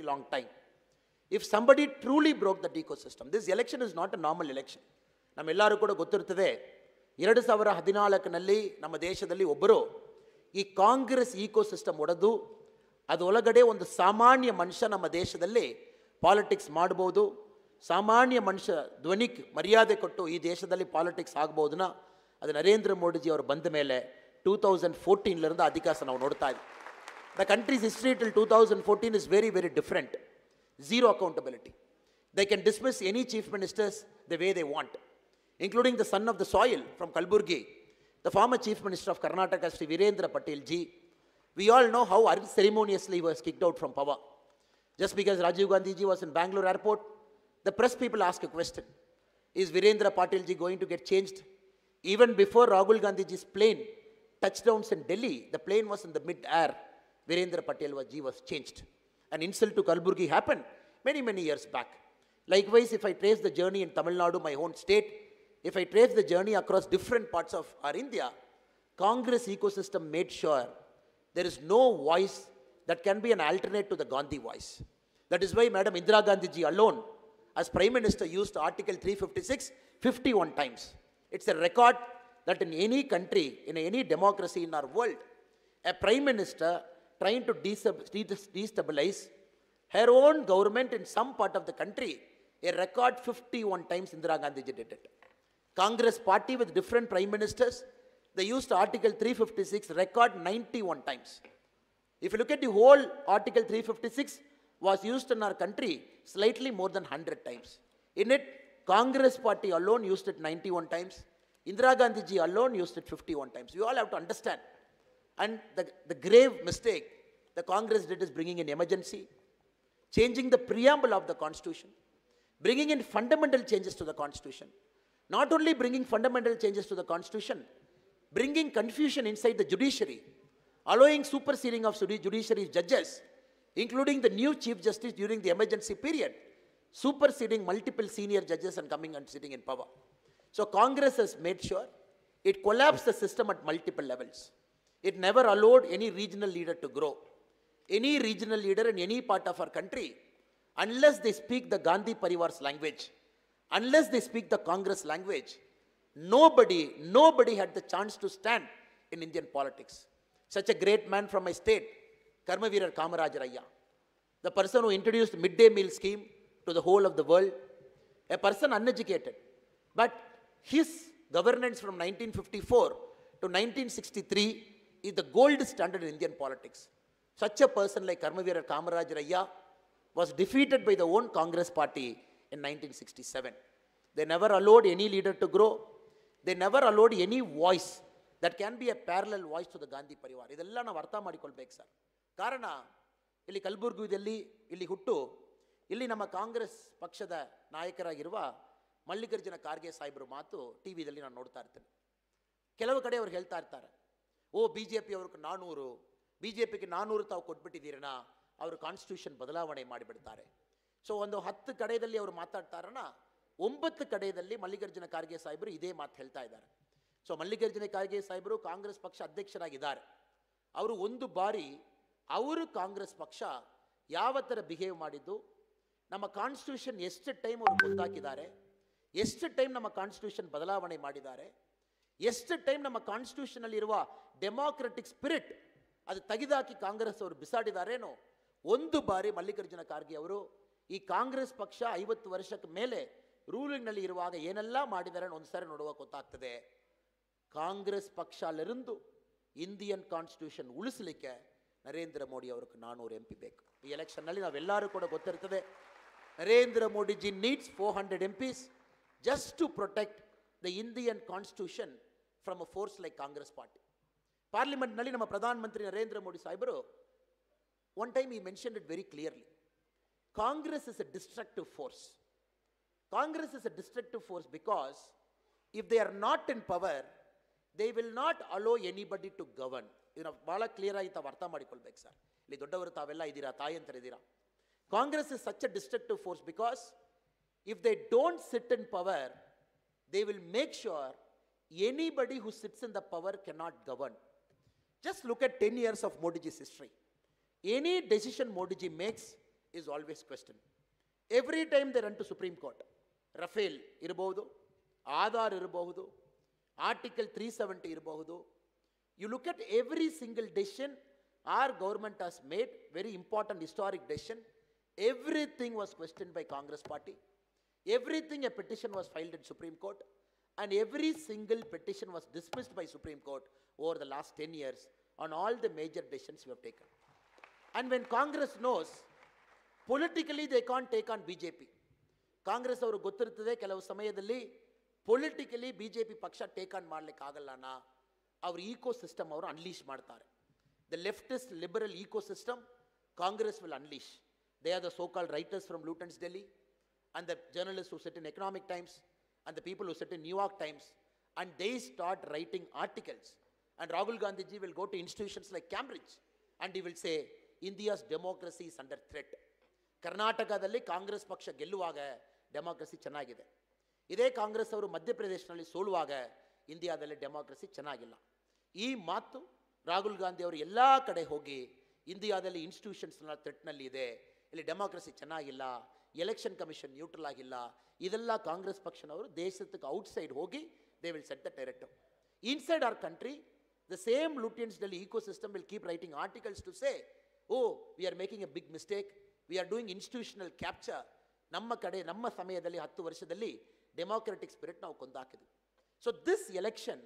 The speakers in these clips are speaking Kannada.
long time. If somebody truly broke that ecosystem, this election is not a normal election. ನಮ್ಮೆಲ್ಲರೂ ಕೂಡ ಗೊತ್ತಿರ್ತದೆ 2014ನಲ್ಲಿ ನಮ್ಮ ದೇಶದಲ್ಲಿ ಒಬ್ಬರು ಈ ಕಾಂಗ್ರೆಸ್ ಈಕೋಸಿಸ್ಟಮ್ ಒಡೆದು ಅದರೊಳಗಡೆ ಒಂದು ಸಾಮಾನ್ಯ ಮನುಷ್ಯ ನಮ್ಮ ದೇಶದಲ್ಲಿ ಪಾಲಿಟಿಕ್ಸ್ ಮಾಡ್ಬೋದು, ಸಾಮಾನ್ಯ ಮನುಷ್ಯ ಧ್ವನಿಗೆ ಮರ್ಯಾದೆ ಕೊಟ್ಟು ಈ ದೇಶದಲ್ಲಿ ಪಾಲಿಟಿಕ್ಸ್ ಆಗ್ಬೋದನ್ನ ಅದು ನರೇಂದ್ರ ಮೋದಿಜಿ ಅವರು ಬಂದ ಮೇಲೆ 2014 ಅಧಿಕಾಸ ನಾವು ನೋಡ್ತಾ ಇದ್ದೀವಿ. The country's history till 2014 is very, very different. Zero accountability. They can dismiss any chief ministers the way they want, including the son of the soil from Kalburgi, the former chief minister of Karnataka, Sri Virendra Patel ji. We all know how unceremoniously he was kicked out from power. Just because Rajiv Gandhi ji was in Bangalore airport, the press people ask a question. Is Virendra Patel ji going to get changed? Even before Rahul Gandhi ji's plane touchdowns in Delhi, the plane was in the mid-air. Virendra Patel ji was changed. An insult to Kalburgi happened many, many years back. Likewise, if I trace the journey in Tamil Nadu, my own state, if I trace the journey across different parts of our India, Congress ecosystem made sure there is no voice that can be an alternate to the Gandhi voice. That is why Madam Indira Gandhi ji alone, as Prime Minister, used Article 356 51 times. It's a record that in any country, in any democracy in our world, a Prime Minister trying to destabilize her own government in some part of the country, a record 51 times Indira Gandhi ji did it. Congress party with different prime ministers, they used Article 356 record 91 times. If you look at the whole Article 356 was used in our country slightly more than 100 times. In it, Congress party alone used it 91 times. Indira Gandhi ji alone used it 51 times. You all have to understand. And the grave mistake the Congress did is bringing in emergency, changing the preamble of the Constitution, bringing in fundamental changes to the Constitution. Not only bringing fundamental changes to the Constitution, bringing confusion inside the judiciary, allowing superseding of judiciary judges, including the new Chief Justice during the emergency period, superseding multiple senior judges and coming and sitting in power. So Congress has made sure it collapsed the system at multiple levels. It never allowed any regional leader to grow. Any regional leader in any part of our country, unless they speak the Gandhi Parivar's language, unless they speak the Congress language, nobody had the chance to stand in Indian politics. Such a great man from my state, Karmaveer Kamaraj Raya, the person who introduced midday meal scheme to the whole of the world, a person uneducated, but his governance from 1954 to 1963 is the gold standard in Indian politics. Such a person like Karmaveer Kamaraj Raya was defeated by the own Congress party in 1967. They never allowed any leader to grow. They never allowed any voice that can be a parallel voice to the Gandhi Parivar. ಇದೆಲ್ಲ ನಾವು ಅರ್ಥ ಮಾಡಿಕೊಳ್ಬೇಕು ಸರ್. ಕಾರಣ ಇಲ್ಲಿ ಕಲಬುರ್ಗಿಯಲ್ಲಿ ಇಲ್ಲಿ ಹುಟ್ಟು ಇಲ್ಲಿ ನಮ್ಮ ಕಾಂಗ್ರೆಸ್ ಪಕ್ಷದ ನಾಯಕರಾಗಿರುವ ಮಲ್ಲಿಕಾರ್ಜುನ ಖರ್ಗೆ ಸಾಹೇಬರು ಮಾತು ಟಿವಿಯಲ್ಲಿ ನಾನು ನೋಡ್ತಾ ಇರ್ತೇನೆ. ಕೆಲವು ಕಡೆ ಅವ್ರು ಹೇಳ್ತಾ ಇರ್ತಾರೆ, ಓ BJP ಅವ್ರಿಗೆ 400, BJPಗೆ 400 ತಾವು ಕೊಟ್ಬಿಟ್ಟಿದ್ದೀರಣ್ಣ, ಅವರು ಕಾನ್ಸ್ಟಿಟ್ಯೂಷನ್ ಬದಲಾವಣೆ ಮಾಡಿಬಿಡ್ತಾರೆ. ಸೊ ಒಂದು 10 ಕಡೆಯಲ್ಲಿ ಅವರು ಮಾತಾಡ್ತಾರಣ್ಣ, 9 ಕಡೆಯಲ್ಲಿ ಮಲ್ಲಿಕಾರ್ಜುನ ಖರ್ಗೆ ಸಾಹೇಬರು ಇದೇ ಮಾತು ಹೇಳ್ತಾ ಇದ್ದಾರೆ. ಸೊ ಮಲ್ಲಿಕಾರ್ಜುನ ಖರ್ಗೆ ಸಾಹೇಬರು ಕಾಂಗ್ರೆಸ್ ಪಕ್ಷ ಅಧ್ಯಕ್ಷರಾಗಿದ್ದಾರೆ. ಅವರು ಒಂದು ಬಾರಿ ಅವರು ಕಾಂಗ್ರೆಸ್ ಪಕ್ಷ ಯಾವ ಥರ ಬಿಹೇವ್ ಮಾಡಿದ್ದು, ನಮ್ಮ ಕಾನ್ಸ್ಟಿಟ್ಯೂಷನ್ ಎಷ್ಟು ಟೈಮ್ ಅವರು ಗೊತ್ತಾಕಿದ್ದಾರೆ, ಎಷ್ಟು ಟೈಮ್ ನಮ್ಮ ಕಾನ್ಸ್ಟಿಟ್ಯೂಷನ್ ಬದಲಾವಣೆ ಮಾಡಿದ್ದಾರೆ, ಎಷ್ಟು ಟೈಮ್ ನಮ್ಮ ಕಾನ್ಸ್ಟಿಟ್ಯೂಷನಲ್ಲಿರುವ ಡೆಮಾಕ್ರೆಟಿಕ್ ಸ್ಪಿರಿಟ್ ಅದು ತೆಗೆದಾಕಿ ಕಾಂಗ್ರೆಸ್ ಅವರು ಬಿಸಾಡಿದಾರೇನೋ, ಒಂದು ಬಾರಿ ಮಲ್ಲಿಕಾರ್ಜುನ ಖರ್ಗೆ ಅವರು ಈ ಕಾಂಗ್ರೆಸ್ ಪಕ್ಷ 50 ವರ್ಷಕ್ಕೆ ಮೇಲೆ ರೂಲಿಂಗ್ನಲ್ಲಿ ಇರುವಾಗ ಏನೆಲ್ಲ ಮಾಡಿದ್ದಾರೆ ಒಂದು ಸಾರಿ ನೋಡುವ ಗೊತ್ತಾಗ್ತದೆ. ಕಾಂಗ್ರೆಸ್ ಪಕ್ಷ ಅಲ್ಲಿருந்து ಇಂಡಿಯನ್ ಕಾನ್ಸ್ಟಿಟ್ಯೂಷನ್ ಉಳಿಸಲಿಕ್ಕೆ ನರೇಂದ್ರ ಮೋದಿ ಅವ್ರಿಗೆ 400 MP ಬೇಕು. ಈ ಎಲೆಕ್ಷನ್ನಲ್ಲಿ ನಾವೆಲ್ಲರೂ ಕೂಡ ಗೊತ್ತಿರ್ತದೆ, Narendra Modiji needs 400 MPs just to protect the Indian constitution from a force like Congress party. Parliament nalli nama Pradhan Mantri Narendra Modi sahibaru, one time he mentioned it very clearly. Congress is a destructive force. Congress is a destructive force because if they are not in power, they will not allow anybody to govern. Idina bala clear aagi tavu artha madikolbeku sir. Illi doddavaru tavella idira, tayantaru idira. Congress is such a destructive force because if they don't sit in power, they will make sure anybody who sits in the power cannot govern. Just look at 10 years of Modiji's history. Any decision Modiji makes is always questioned. Every time they run to Supreme Court, Rafale irbohudu, Aadhaar irbohudu, Article 370 irbohudu. You look at every single decision our government has made, very important historic decision, everything was questioned by Congress party. Everything, a petition was filed in Supreme Court, and every single petition was dismissed by Supreme Court over the last 10 years on all the major decisions we have taken. And when Congress knows, politically they can't take on BJP. Congress ಅವರು ಗೊತ್ತಿರ್ತದೆ ಕೆಲವು ಸಮಯದಲ್ಲಿ ಪೊಲಿಟಿಕಲಿ BJP ಪಕ್ಷ ಟೇಕ್ ಆನ್ ಮಾಡಲಿಕ್ಕೆ ಆಗಲ್ಲನಾ, ಅವ್ರ ಈಕೋ ಸಿಸ್ಟಮ್ ಅವರು ಅನ್ಲೀಶ್ ಮಾಡ್ತಾರೆ. The leftist liberal ecosystem, Congress will unleash. They are the so-called writers from Luton's Delhi, and the journalists who sit in Economic Times, and the people who sit in New York Times, and they start writing articles. And Rahul Gandhi ji will go to institutions like Cambridge, and he will say, India's democracy is under threat. ಕರ್ನಾಟಕದಲ್ಲಿ ಕಾಂಗ್ರೆಸ್ ಪಕ್ಷ ಗೆಲ್ಲುವಾಗ ಡೆಮಾಕ್ರಸಿ ಚೆನ್ನಾಗಿದೆ. ಇದೇ ಕಾಂಗ್ರೆಸ್ ಅವರು ಮಧ್ಯಪ್ರದೇಶನಲ್ಲಿ ಸೋಲುವಾಗ ಇಂಡಿಯಾದಲ್ಲಿ ಡೆಮಾಕ್ರಸಿ ಚೆನ್ನಾಗಿಲ್ಲ. ಈ ಮಾತು ರಾಹುಲ್ ಗಾಂಧಿ ಅವರು ಎಲ್ಲ ಕಡೆ ಹೋಗಿ ಇಂಡಿಯಾದಲ್ಲಿ ಇನ್ಸ್ಟಿಟ್ಯೂಷನ್ಸ್ನ ಥ್ರೆಟ್ನಲ್ಲಿ ಇದೆ, ಇಲ್ಲಿ ಡೆಮಾಕ್ರಸಿ ಚೆನ್ನಾಗಿಲ್ಲ, ಎಲೆಕ್ಷನ್ ಕಮಿಷನ್ ನ್ಯೂಟ್ರಲ್ ಆಗಿಲ್ಲ, ಇದೆಲ್ಲ ಕಾಂಗ್ರೆಸ್ ಪಕ್ಷನವರು ದೇಶಕ್ಕೆ ಔಟ್ಸೈಡ್ ಹೋಗಿ they will set the directive. Inside our country, the same Lutyens Delhi ecosystem will keep writing articles to say, oh, we are making a big mistake, we are doing institutional capture. ನಮ್ಮ ಕಡೆ ನಮ್ಮ ಸಮಯದಲ್ಲಿ 10 ವರ್ಷದಲ್ಲಿ ಡೆಮಾಕ್ರೆಟಿಕ್ ಸ್ಪಿರಿಟ್ ನಾವು ಕೊಂದಾಕಿದ್ವಿ. So this election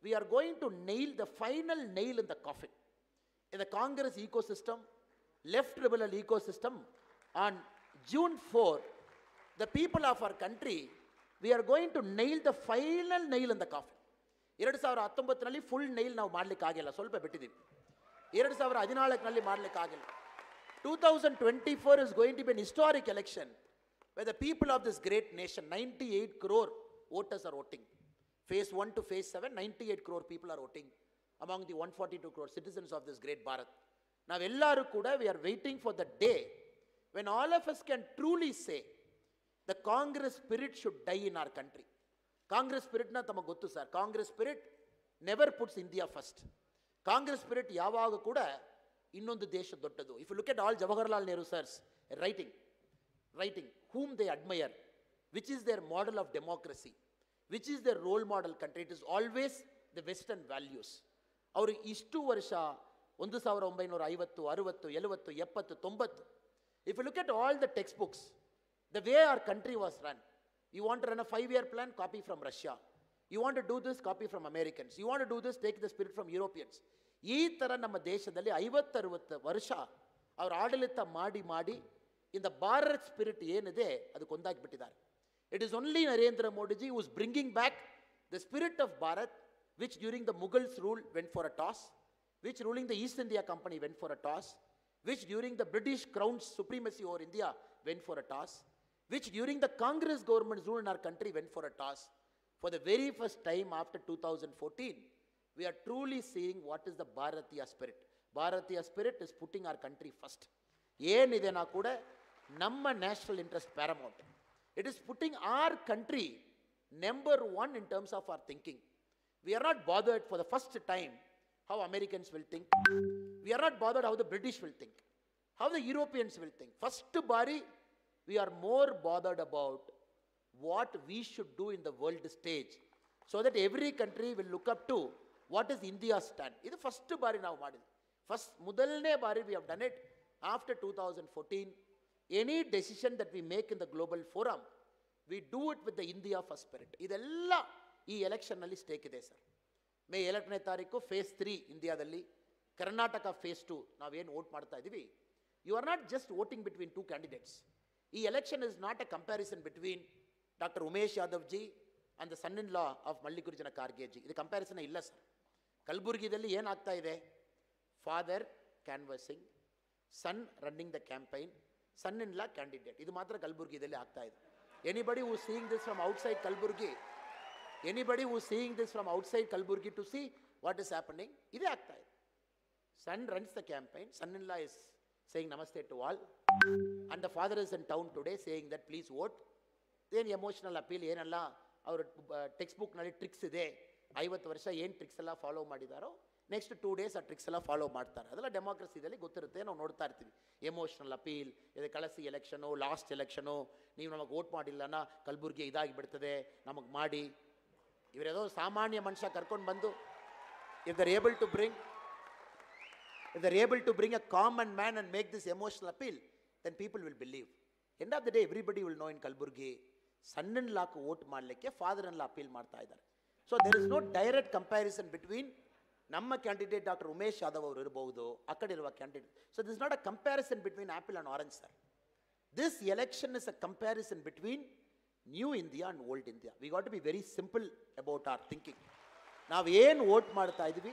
we are going to nail the final nail in the coffin in the Congress ecosystem, left liberal ecosystem. On June 4, the people of our country, we are going to nail the final nail in the coffin. 2019ನಲ್ಲಿ ಫುಲ್ ನೈಲ್ ನಾವು ಮಾಡಲಿಕ್ಕೆ ಆಗಿಲ್ಲ, ಸ್ವಲ್ಪ ಬಿಟ್ಟಿದ್ದೀವಿ. 2014ನಲ್ಲಿ ಮಾಡಲಿಕ್ಕೆ ಆಗಿಲ್ಲ. 2024 is going to be an historic election where the people of this great nation, 98 crore voters are voting. Phase 1 to phase 7, 98 crore people are voting among the 142 crore citizens of this great Bharat. Now, ellaru kuda, we are waiting for the day when all of us can truly say the Congress spirit should die in our country. Congress spirit na tamagu gottu sir. Congress spirit never puts India first. Congress spirit yavaga kuda innondu desha dottadu. If you look at all Jawaharlal Nehru sirs writing whom they admire, which is their model of democracy, which is their role model country, it is always the Western values. ಅವರು ಇಷ್ಟು ವರ್ಷ 1950, 60, 70, 70, 70, 90. If you look at all the textbooks, the way our country was run, you want to run a 5-year plan, copy from Russia. You want to do this, copy from Americans. You want to do this, take the spirit from Europeans. ಈ ಥರ ನಮ್ಮ ದೇಶದಲ್ಲಿ 50-60 ವರ್ಷ ಅವರು ಆಡಳಿತ ಮಾಡಿ in the Bharat spirit ಏನಿದೆ ಅದು ಕೊಂದಾಗಿಬಿಟ್ಟಿದ್ದಾರೆ. It is only Narendra Modi ji who is bringing back the spirit of Bharat, which during the Mughals rule went for a toss, which ruling the East India Company went for a toss, which during the British Crown's supremacy over India went for a toss, which during the Congress government's rule in our country went for a toss. For the very first time after 2014, we are truly seeing what is the Bharatiya spirit. Bharatiya spirit is putting our country first. ಏನಿದೆ ನಾ ಕೂಡ ನಮ್ಮ national interest paramount. It is putting our country number 1 in terms of our thinking. We are not bothered for the first time how Americans will think. We are not bothered how the British will think, how the Europeans will think. First bari, we are more bothered about what we should do in the world stage, so that every country will look up to what is India's stand. This is the first bari now madid. First mudalne bari we have done it after 2014. Any decision that we make in the global forum, we do it with the India first spirit. ಇದೆಲ್ಲ ಈ ಎಲೆಕ್ಷನ್ನಲ್ಲಿ ಸ್ಟೇಕ್ ಇದೆ ಸರ್. ಮೇ 2ನೇ ತಾರೀಕು ಫೇಸ್ 3 ಇಂಡಿಯಾದಲ್ಲಿ, ಕರ್ನಾಟಕ ಫೇಸ್ 2 ನಾವೇನು ವೋಟ್ ಮಾಡ್ತಾ ಇದ್ದೀವಿ. You are not just voting between 2 candidates. ಈ election is not a comparison between doctor Umesh Yadav ji and the son in law of Mallikarjuna Kharge ji. ಇದು ಕಂಪ್ಯಾರಿಸನ್ ಇಲ್ಲ ಸರ್. ಕಲಬುರಗಿದಲ್ಲಿ ಏನಾಗ್ತಾ ಇದೆ? Father canvassing, son running the campaign, son in law candidate. ಇದು ಮಾತ್ರ ಕಲಬುರಗಿದಲ್ಲಿ ಆಗ್ತಾ ಇದೆ. Anybody who is seeing this from outside Kalburgi, to see what is happening, idu aagta ide. Son runs the campaign, son-in-law is saying namaste to all, and the father is in town today saying that please vote. Then emotional appeal ಏನಲ್ಲ ಅವ್ರ ಟೆಕ್ಸ್ಟ್ ಬುಕ್ನಲ್ಲಿ ಟ್ರಿಕ್ಸ್ ಇದೆ, 50 ವರ್ಷ ಏನು ಟ್ರಿಕ್ಸ್ ಎಲ್ಲ ಫಾಲೋ ಮಾಡಿದಾರೋ ನೆಕ್ಸ್ಟ್ 2 ಡೇಸ್ ಆ ಟ್ರಿಕ್ಸ್ ಎಲ್ಲ ಫಾಲೋ ಮಾಡ್ತಾರೆ. ಅದೆಲ್ಲ ಡೆಮಾಕ್ರಸಿದಲ್ಲಿ ಗೊತ್ತಿರುತ್ತೆ, ನಾವು ನೋಡ್ತಾ ಇರ್ತೀವಿ. ಎಮೋಷನಲ್ ಅಪೀಲ್, ಇದು ಕಳಸಿ ಎಲೆಕ್ಷನು, ಲಾಸ್ಟ್ ಎಲೆಕ್ಷನು, ನೀವು ನಮಗೆ ವೋಟ್ ಮಾಡಿಲ್ಲನ ಕಲಬುರ್ಗಿ ಇದಾಗಿ ಬಿಡ್ತದೆ, ನಮಗೆ ಮಾಡಿ. ಇವರೇದೋ ಸಾಮಾನ್ಯ ಮನುಷ್ಯ ಕರ್ಕೊಂಡು ಬಂದು if they're able to bring a common man and make this emotional appeal, then people will believe. End of the day, everybody will know in Kalburgi, son-in-law vote ಮಾಡಲಿಕ್ಕೆ father-in-law appeal ಮಾಡ್ತಾ ಇದ್ದಾರೆ. So there is no direct comparison between ನಮ್ಮ ಕ್ಯಾಂಡಿಡೇಟ್ ಡಾಕ್ಟರ್ ಉಮೇಶ್ ಯಾದವ್ ಅವರು ಇರಬಹುದು, ಆ ಕಡೆ ಇರುವ candidate. So this is not a comparison between apple and orange, sir. This election is a comparison between new India and old India. We got to be very simple about our thinking. ನಾವು ಏನು ವೋಟ್ ಮಾಡ್ತಾ ಇದ್ದೀವಿ,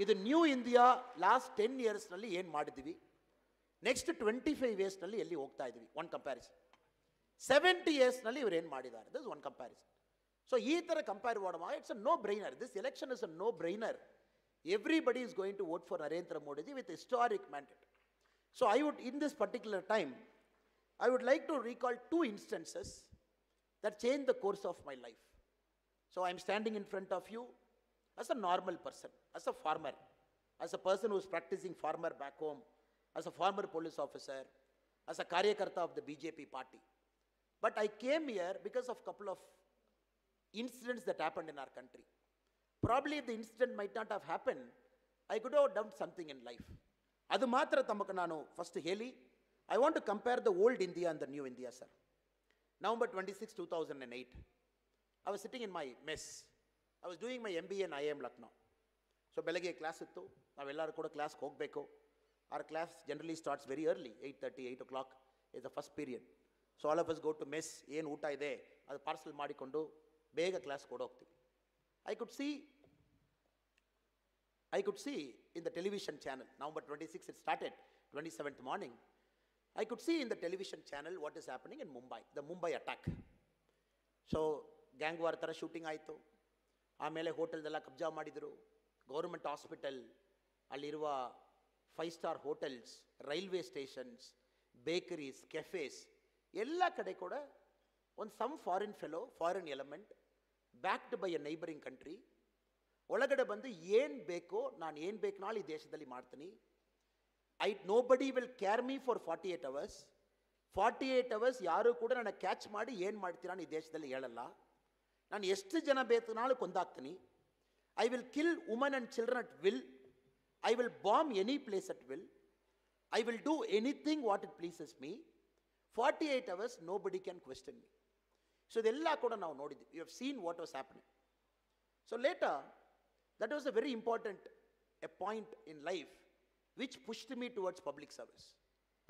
ಇದು ನ್ಯೂ ಇಂಡಿಯಾ ಲಾಸ್ಟ್ 10 ಇಯರ್ಸ್ನಲ್ಲಿ ಏನು ಮಾಡಿದ್ದೀವಿ, ನೆಕ್ಸ್ಟ್ 25 ಇಯರ್ಸ್ನಲ್ಲಿ ಎಲ್ಲಿ ಹೋಗ್ತಾ ಇದ್ದೀವಿ, ಒನ್ ಕಂಪ್ಯಾರಿಸನ್. 70 ಇಯರ್ಸ್ನಲ್ಲಿ ಇವ್ರು ಏನು ಮಾಡಿದ್ದಾರೆ, ದಿಸ್ ಒನ್ ಕಂಪ್ಯಾರಿಸನ್. ಸೊ ಈ ಥರ ಕಂಪೇರ್ ಮಾಡುವಾಗ it's a no brainer. This election is a no brainer. Everybody is going to vote for Narendra Modi ji with historic mandate. So I would, in this particular time, I would like to recall 2 instances that changed the course of my life. So I am standing in front of you as a normal person, as a farmer, as a person who is practicing farmer back home, as a former police officer, as a karyakarta of the BJP party. But I came here because of a couple of incidents that happened in our country. Probably if the incident might not have happened, I could have done something in life. Adu matra tamakku nanu first heli, I want to compare the old India and the new India, sir. November 26, 2008. I was sitting in my mess. I was doing my MBA in IIM Lucknow. So ಬೆಳಗ್ಗೆ ಕ್ಲಾಸ್ ಇತ್ತು, ನಾವೆಲ್ಲರೂ ಕೂಡ ಕ್ಲಾಸ್ಗೆ ಹೋಗಬೇಕು. Our class generally starts very early, 8:30, 8 o'clock is the first period. So all of us go to mess, ಏನು ಊಟ ಇದೆ ಅದು ಪಾರ್ಸಲ್ ಮಾಡಿಕೊಂಡು ಬೇಗ class ಕೊಡೋಗ್ತೀವಿ. I could see in the television channel, November 26 it started, 27th morning, I could see in the television channel what is happening in Mumbai, the Mumbai attack. So gang war ತರ ಶೂಟಿಂಗ್ ಆಯಿತು, ಆಮೇಲೆ ಹೋಟೆಲ್ದೆಲ್ಲ ಕಬ್ಜಾ ಮಾಡಿದರು, ಗೌರ್ಮೆಂಟ್ ಹಾಸ್ಪಿಟಲ್, ಅಲ್ಲಿರುವ 5-star hotels, railway stations, bakeries, cafes ಎಲ್ಲ ಕಡೆ ಕೂಡ ಒಂದು some foreign fellow, foreign element backed by a neighbouring country ಒಳಗಡೆ ಬಂದು ಏನು ಬೇಕೋ ನಾನು ಏನು ಬೇಕು ನಾಳೆ ಈ ದೇಶದಲ್ಲಿ ಮಾಡ್ತೀನಿ, nobody will care me for 48 hours. 48 hours ಯಾರು ಕೂಡ ನನ್ನ ಕ್ಯಾಚ್ ಮಾಡಿ ಏನು ಮಾಡ್ತೀರಾ ನಾನು ಈ ದೇಶದಲ್ಲಿ ಹೇಳಲ್ಲ, ನಾನು ಎಷ್ಟು ಜನ ಬೇಕು ನಾಳೆ ಕೊಂದಾಕ್ತೀನಿ, I will kill woman and children at will, I will bomb any place at will, I will do anything what it pleases me. 48 hours nobody can question me. So ಇದೆಲ್ಲ ಕೂಡ ನಾವು ನೋಡಿದ್ವಿ. You have seen what was happening. So later that was a very important point in life which pushed me towards public service.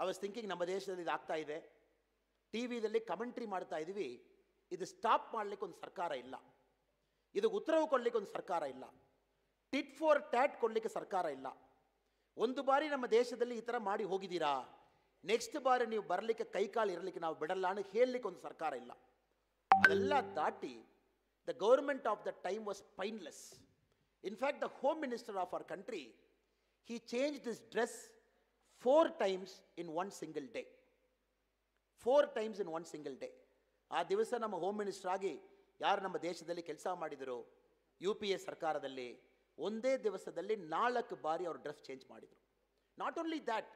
I was thinking ನಮ್ಮ ದೇಶದಲ್ಲಿ ಇದು ಆಗ್ತಾ ಇದೆ, ಟಿ ವಿದಲ್ಲಿ ಕಮೆಂಟ್ರಿ ಮಾಡ್ತಾ ಇದ್ದೀವಿ, ಇದು ಸ್ಟಾಪ್ ಮಾಡಲಿಕ್ಕೆ ಒಂದು ಸರ್ಕಾರ ಇಲ್ಲ, ಇದಕ್ಕೆ ಉತ್ತರವು ಕೊಡಲಿಕ್ಕೆ ಒಂದು ಸರ್ಕಾರ ಇಲ್ಲ, ಟಿಟ್ ಫಾರ್ ಟ್ಯಾಟ್ ಕೊಡಲಿಕ್ಕೆ ಸರ್ಕಾರ ಇಲ್ಲ. ಒಂದು ಬಾರಿ ನಮ್ಮ ದೇಶದಲ್ಲಿ ಈ ಥರ ಮಾಡಿ ಹೋಗಿದ್ದೀರಾ, ನೆಕ್ಸ್ಟ್ ಬಾರಿ ನೀವು ಬರಲಿಕ್ಕೆ ಕೈಕಾಲು ಇರಲಿಕ್ಕೆ ನಾವು ಬಿಡಲ್ಲ ಅಂತ ಹೇಳಲಿಕ್ಕೆ ಒಂದು ಸರ್ಕಾರ ಇಲ್ಲ. ಅದೆಲ್ಲ ದಾಟಿ the government of the time was painless. In fact, the Home Minister of our country, he changed his dress 4 times in one single day. 4 times in one single day. ಆ ದಿವಸ ನಮ್ಮ ಹೋಮ್ ಮಿನಿಸ್ಟರ್ ಆಗಿ ಯಾರು ನಮ್ಮ ದೇಶದಲ್ಲಿ ಕೆಲಸ ಮಾಡಿದರು, UPA ಸರ್ಕಾರದಲ್ಲಿ ಒಂದೇ ದಿವಸದಲ್ಲಿ 4 ಬಾರಿ ಅವರು ಡ್ರೆಸ್ ಚೇಂಜ್ ಮಾಡಿದರು. Not only that,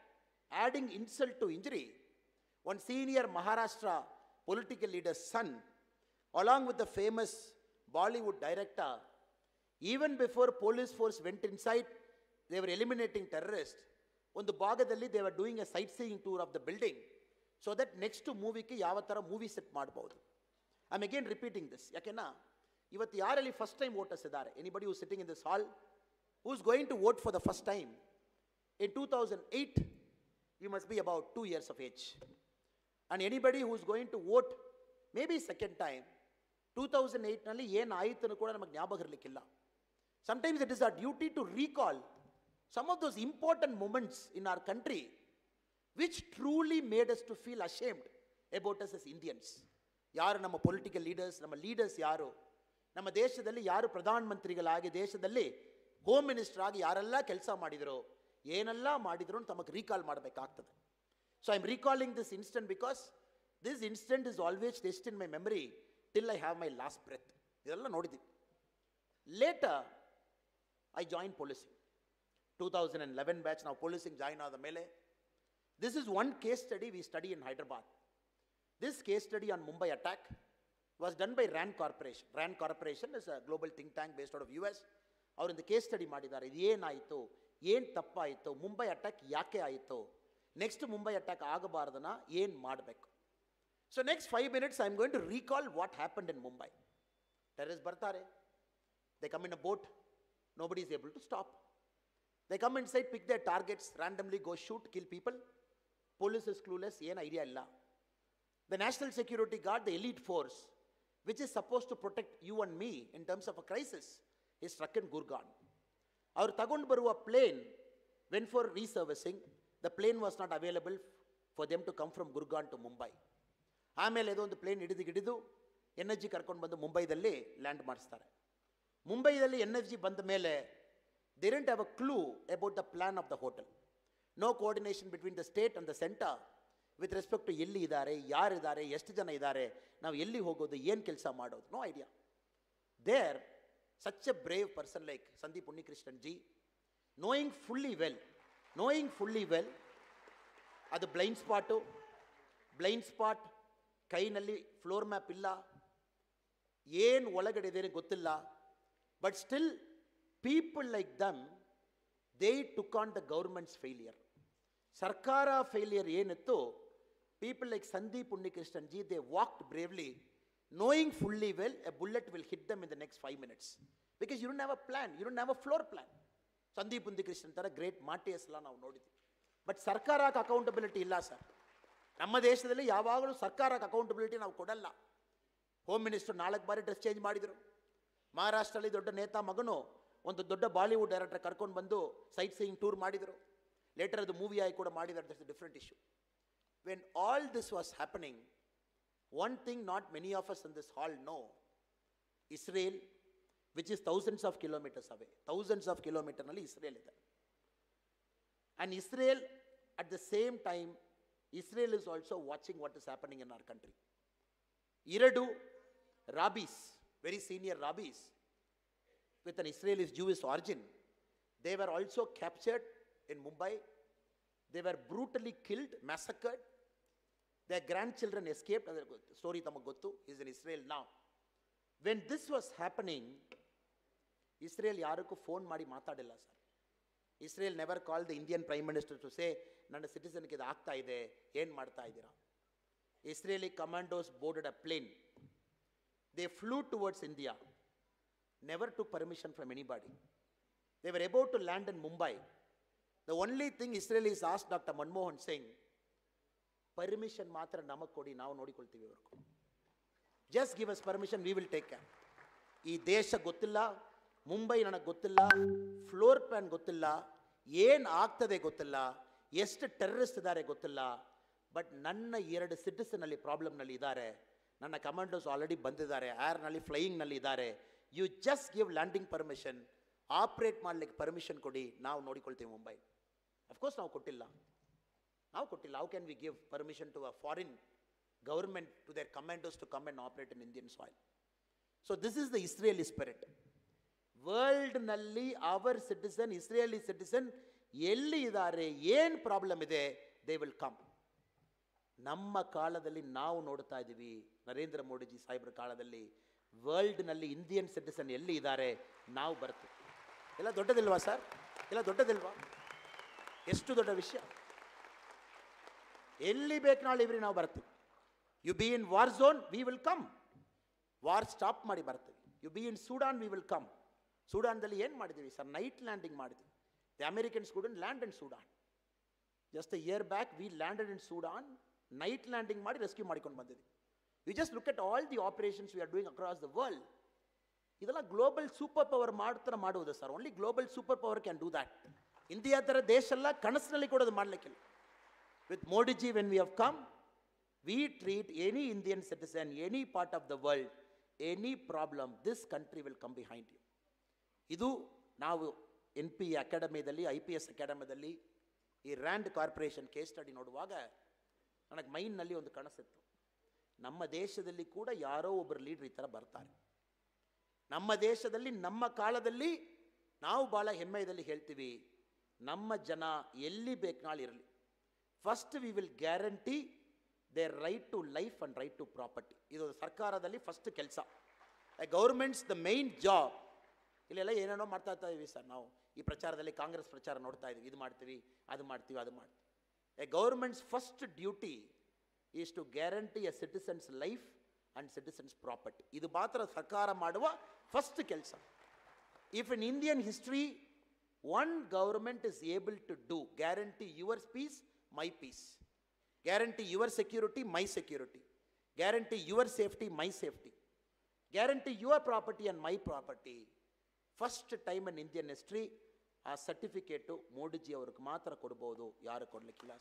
adding insult to injury, one senior Maharashtra political leader's son, along with the famous Bollywood director, even before police force went inside, they were eliminating terrorists. ಒಂದು ಭಾಗದಲ್ಲಿ they were doing a sightseeing tour of the building so that next ಮೂವಿಗೆ ಯಾವ ಥರ ಮೂವಿ ಸೆಟ್ ಮಾಡ್ಬೋದು. I am again repeating this, ಯಾಕೆನಾ ಇವತ್ತು ಯಾರಲ್ಲಿ ಫಸ್ಟ್ ಟೈಮ್ ವೋಟರ್ಸ್ ಇದ್ದಾರೆ, anybody who sitting in this hall who is going to vote for the first time in 2008, you must be about 2 years of age. And anybody who is going to vote maybe second time, 2008 ನಲ್ಲಿ ಏನು ಆಯಿತು ಕೂಡ ನಮಗೆ ಜ್ಞಾಪಕ ಇರಲಿಕ್ಕಿಲ್ಲ. Sometimes it is our duty to recall some of those important moments in our country which truly made us to feel ashamed about us as Indians. ಯಾರು ನಮ್ಮ ಪೊಲಿಟಿಕಲ್ ಲೀಡರ್ಸ್, ನಮ್ಮ ಲೀಡರ್ಸ್ ಯಾರು, ನಮ್ಮ ದೇಶದಲ್ಲಿ ಯಾರು ಪ್ರಧಾನ ಮಂತ್ರಿಗಳಾಗಿ, ದೇಶದಲ್ಲಿ ಹೋಮ್ ಮಿನಿಸ್ಟರ್ ಆಗಿ ಯಾರೆಲ್ಲ ಕೆಲಸ ಮಾಡಿದರೋ, ಏನೆಲ್ಲ ಮಾಡಿದ್ರು ಅಂತ ತಮಗೆ ರೀಕಾಲ್ ಮಾಡಬೇಕಾಗ್ತದೆ. So I am recalling this instant because this instant is always test in my memory till I have my last breath. ಇದೆಲ್ಲ ನೋಡಿದ್ದೀವಿ. Later I join policing. 2011 batch ನಾವು ಪೊಲೀಸಿಂಗ್ ಜಾಯಿನ್ ಆದ ಮೇಲೆ. This is one case study we study in Hyderabad. This case study on Mumbai attack was done by RAND Corporation. RAND Corporation is a global think tank based out of US. ಅವರಿಂದ ಕೇಸ್ ಸ್ಟಡಿ ಮಾಡಿದ್ದಾರೆ. ಇದು ಏನಾಯಿತು, ಏನು ತಪ್ಪಾಯಿತು, ಮುಂಬೈ ಅಟ್ಯಾಕ್ ಯಾಕೆ ಆಯಿತು, ನೆಕ್ಸ್ಟ್ ಮುಂಬೈ ಅಟ್ಯಾಕ್ ಆಗಬಾರ್ದನ್ನ ಏನು ಮಾಡಬೇಕು. So next 5 minutes I am going to recall what happened in Mumbai. Terrorist ಬರ್ತಾರೆ, they come in a boat, nobody is able to stop. They come inside, pick their targets, randomly go shoot, kill people. Police is clueless, ಏನು ಐಡಿಯಾ ಇಲ್ಲ. The National Security Guard, the elite force, which is supposed to protect you and me in terms of a crisis, is struck in Gurgaon. Our ತಗೊಂಡು ಬರುವ plane went for reservicing. The plane was not available for them to come from Gurgaon to Mumbai. ಆಮೇಲೆ ಇದೊಂದು ಪ್ಲೇನ್ ಹಿಡಿದು NSG ಕರ್ಕೊಂಡು ಬಂದು ಮುಂಬೈದಲ್ಲಿ ಲ್ಯಾಂಡ್ ಮಾಡಿಸ್ತಾರೆ. ಮುಂಬೈದಲ್ಲಿ NSG ಬಂದ ಮೇಲೆ they didn't have a clue about the plan of the hotel. No coordination between the state and the center with respect to ಎಲ್ಲಿ ಇದ್ದಾರೆ, ಯಾರಿದ್ದಾರೆ, ಎಷ್ಟು ಜನ ಇದ್ದಾರೆ, ನಾವು ಎಲ್ಲಿ ಹೋಗೋದು, ಏನು ಕೆಲಸ ಮಾಡೋದು, no idea. There, such a brave person like Sandeep Unnikrishnan ji, knowing fully well, ಅದು ಬ್ಲೈಂಡ್ ಸ್ಪಾಟ್, ಕೈನಲ್ಲಿ ಫ್ಲೋರ್ ಮ್ಯಾಪ್ ಇಲ್ಲ, ಏನು ಒಳಗಡೆ ಇದೆ ಗೊತ್ತಿಲ್ಲ, but still people like them, they took on the government's failure. Sarkara failure ಏನಿತ್ತು, people like Sandeep Unnikrishnan ji, they walked bravely, knowing fully well a bullet will hit them in the next 5 minutes. Because you don't have a plan, you don't have a floor plan. Sandeep Unnikrishnan ತರ ಗ್ರೇಟ್ ಮಾರ್ಟಿಯರ್ಸ್ ಎಲ್ಲ ನಾವು ನೋಡಿದ್ವಿ. ಬಟ್ ಸರ್ಕಾರಕ್ಕೆ ಅಕೌಂಟಬಿಲಿಟಿ ಇಲ್ಲ ಸರ್. ನಮ್ಮ ದೇಶದಲ್ಲಿ ಯಾವಾಗಲೂ ಸರ್ಕಾರಕ್ಕೆ ಅಕೌಂಟಬಿಲಿಟಿ ನಾವು ಕೊಡಲ್ಲ. ಹೋಮ್ ಮಿನಿಸ್ಟರ್ 4 ಬಾರಿ ಡ್ರೆಸ್ ಚೇಂಜ್ ಮಾಡಿದರು. ಮಹಾರಾಷ್ಟ್ರದಲ್ಲಿ ದೊಡ್ಡ ನೇತಾ ಮಗನು ಒಂದು ದೊಡ್ಡ ಬಾಲಿವುಡ್ ಡೈರೆಕ್ಟರ್ ಕರ್ಕೊಂಡು ಬಂದು ಸೈಟ್ ಸೀಯಿಂಗ್ ಟೂರ್ ಮಾಡಿದರು. ಲೇಟರ್ ಅದು ಮೂವಿ ಆಗಿ ಕೂಡ ಮಾಡಿದ್ದಾರೆ. That's a different issue. When all this was happening, one thing not many of us in this hall know, Israel which is thousands of kilometres away, thousands of ಕಿಲೋಮೀಟರ್ನಲ್ಲಿ ಇಸ್ರೇಲ್ ಇದೆ. And Israel at the same time, Israel is also watching what is happening in our country. 2 rabbis, very senior rabbis with an Israeli Jewish origin, they were also captured in Mumbai. They were brutally killed, massacred. Their grandchildren escaped. Story tamak gottu. He is in Israel now. When this was happening, Israel ಯಾರಕ್ಕೂ ಫೋನ್ ಮಾಡಿ ಮಾತಾಡಿಲ್ಲ sir. Israel never called the Indian Prime Minister to say, ನನ್ನ ಸಿಟಿಸನ್ಗೆ ಇದು ಆಗ್ತಾ ಇದೆ, ಏನು ಮಾಡ್ತಾ ಇದ್ದೀರಾ. Israeli commandos boarded a plane. They flew towards India. Never took permission from anybody. They were about to land in Mumbai. The only thing Israelis asked Dr. Manmohan Singh, permission ಮಾತ್ರ ನಮಗೆ ಕೊಡಿ, ನಾವು ನೋಡಿಕೊಳ್ತೀವಿ ಅವ್ರಿಗೂ. Just give us permission, we will take care. ಈ ದೇಶ ಗೊತ್ತಿಲ್ಲ, ಮುಂಬೈ ನನಗೆ ಗೊತ್ತಿಲ್ಲ, ಫ್ಲೋರ್ ಪ್ಲಾನ್ ಗೊತ್ತಿಲ್ಲ, ಏನು ಆಗ್ತದೆ ಗೊತ್ತಿಲ್ಲ, ಎಷ್ಟು ಟೆರರಿಸ್ಟ್ ಇದ್ದಾರೆ ಗೊತ್ತಿಲ್ಲ, ಬಟ್ ನನ್ನ 2 ಸಿಟಿಸನಲ್ಲಿ ಪ್ರಾಬ್ಲಮ್ನಲ್ಲಿ ಇದ್ದಾರೆ, ನನ್ನ ಕಮಾಂಡೋಸ್ ಆಲ್ರೆಡಿ ಬಂದಿದ್ದಾರೆ, ಏರ್ನಲ್ಲಿ ಫ್ಲೈಯಿಂಗ್ನಲ್ಲಿ ಇದ್ದಾರೆ. You just give landing permission, operate ಮಾಡಲಿಕ್ಕೆ ಪರ್ಮಿಷನ್ ಕೊಡಿ, ನಾವು ನೋಡಿಕೊಳ್ತೀವಿ ಮುಂಬೈ. ಅಫ್ಕೋರ್ಸ್ ನಾವು ಕೊಟ್ಟಿಲ್ಲ. How can we give permission to a foreign government to their commandos to come and operate in Indian soil? So this is the Israeli spirit. ವರ್ಲ್ಡ್ನಲ್ಲಿ ಅವರ್ ಸಿಟಿಸನ್, ಇಸ್ರೇಲಿ ಸಿಟಿಸನ್ ಎಲ್ಲಿ ಇದ್ದಾರೆ, ಏನು ಪ್ರಾಬ್ಲಮ್ ಇದೆ, ದೇ ವಿಲ್ ಕಮ್. ನಮ್ಮ ಕಾಲದಲ್ಲಿ ನಾವು ನೋಡ್ತಾ ಇದ್ದೀವಿ, ನರೇಂದ್ರ ಮೋದಿಜಿ ಸಾಹೇಬ್ರ ಕಾಲದಲ್ಲಿ ವರ್ಲ್ಡ್ನಲ್ಲಿ ಇಂಡಿಯನ್ ಸಿಟಿಸನ್ ಎಲ್ಲಿ ಇದ್ದಾರೆ, ನಾವು ಬರ್ತೀವಿ. ಎಲ್ಲ ದೊಡ್ಡದಿಲ್ವಾ ಸರ್? ಎಲ್ಲ ದೊಡ್ಡದಿಲ್ವಾ? ಎಷ್ಟು ದೊಡ್ಡ ವಿಷಯ. ಎಲ್ಲಿ ಬೇಕು ನಾಳೆ ಇವ್ರಿ ನಾವು ಬರ್ತೀವಿ. You be in war zone, we will come. War stop ಮಾಡಿ ಬರ್ತೀವಿ. You be in Sudan, we will come. ಸೂಡಾನ್ದಲ್ಲಿ ಏನು ಮಾಡಿದ್ದೀವಿ ಸರ್? ನೈಟ್ ಲ್ಯಾಂಡಿಂಗ್ ಮಾಡಿದ್ವಿ. The Americans couldn't land in Sudan. Just a year back we landed in Sudan. Night landing ಮಾಡಿ ರೆಸ್ಕ್ಯೂ ಮಾಡಿಕೊಂಡು ಬಂದಿದ್ವಿ. You just look at all the operations we are doing across the world. ಇದೆಲ್ಲ ಗ್ಲೋಬಲ್ ಸೂಪರ್ ಪವರ್ ಮಾಡುವುದು sir. Only global super power can do that. India ಥರ ದೇಶ ಎಲ್ಲ ಕನಸಿನಲ್ಲಿ ಕೂಡ ಅದು ಮಾಡಲಿಕ್ಕಿಲ್ಲ. With Modiji when we have come, we treat any Indian citizen, any part of the world, any problem, this country will come behind you. ಇದು ನಾವು NP ಅಕಾಡೆಮಿಯಲ್ಲಿ, IPS ಅಕಾಡೆಮಿಯಲ್ಲಿ ಈ ರ್ಯಾಂಡ್ ಕಾರ್ಪೊರೇಷನ್ ಕೇಸ್ ಸ್ಟಡಿ ನೋಡುವಾಗ ನನಗೆ ಮೈಂಡ್ನಲ್ಲಿ ಒಂದು ಕನಸಿತ್ತು. ನಮ್ಮ ದೇಶದಲ್ಲಿ ಕೂಡ ಯಾರೋ ಒಬ್ಬರು ಲೀಡ್ರ್ ಈ ಥರ ಬರ್ತಾರೆ. ನಮ್ಮ ದೇಶದಲ್ಲಿ ನಮ್ಮ ಕಾಲದಲ್ಲಿ ನಾವು ಭಾಳ ಹೆಮ್ಮೆಯಲ್ಲಿ ಹೇಳ್ತೀವಿ, ನಮ್ಮ ಜನ ಎಲ್ಲಿ ಬೇಕಾಳು ಇರಲಿ, first we will guarantee their right to life and right to property. ಇದು ಸರ್ಕಾರದಲ್ಲಿ ಫಸ್ಟ್ ಕೆಲಸ. Government's the main job. ಇಲ್ಲೆಲ್ಲ ಏನೇನೋ ಮಾಡ್ತಾ ಇದ್ದೀವಿ ಸರ್, ನಾವು ಈ ಪ್ರಚಾರದಲ್ಲಿ ಕಾಂಗ್ರೆಸ್ ಪ್ರಚಾರ ನೋಡ್ತಾ ಇದ್ದೀವಿ, ಇದು ಮಾಡ್ತೀವಿ, ಅದು ಮಾಡ್ತೀವಿ, ಅದು ಮಾಡ್ತೀವಿ. A government's first duty is to guarantee a citizen's life and citizen's property. ಇದು ಮಾತ್ರ ಸರ್ಕಾರ ಮಾಡುವ ಫಸ್ಟ್ ಕೆಲಸ. If in Indian history one government is able to do guarantee your peace, my peace, guarantee your security, my security, guarantee your safety, my safety, guarantee your property and my property, first time in Indian history ಆ ಸರ್ಟಿಫಿಕೇಟು ಮೋದಿಜಿ ಅವ್ರಿಗೆ ಮಾತ್ರ ಕೊಡ್ಬೋದು, ಯಾರು ಕೊಡಲಿಕ್ಕಿಲ್ಲ.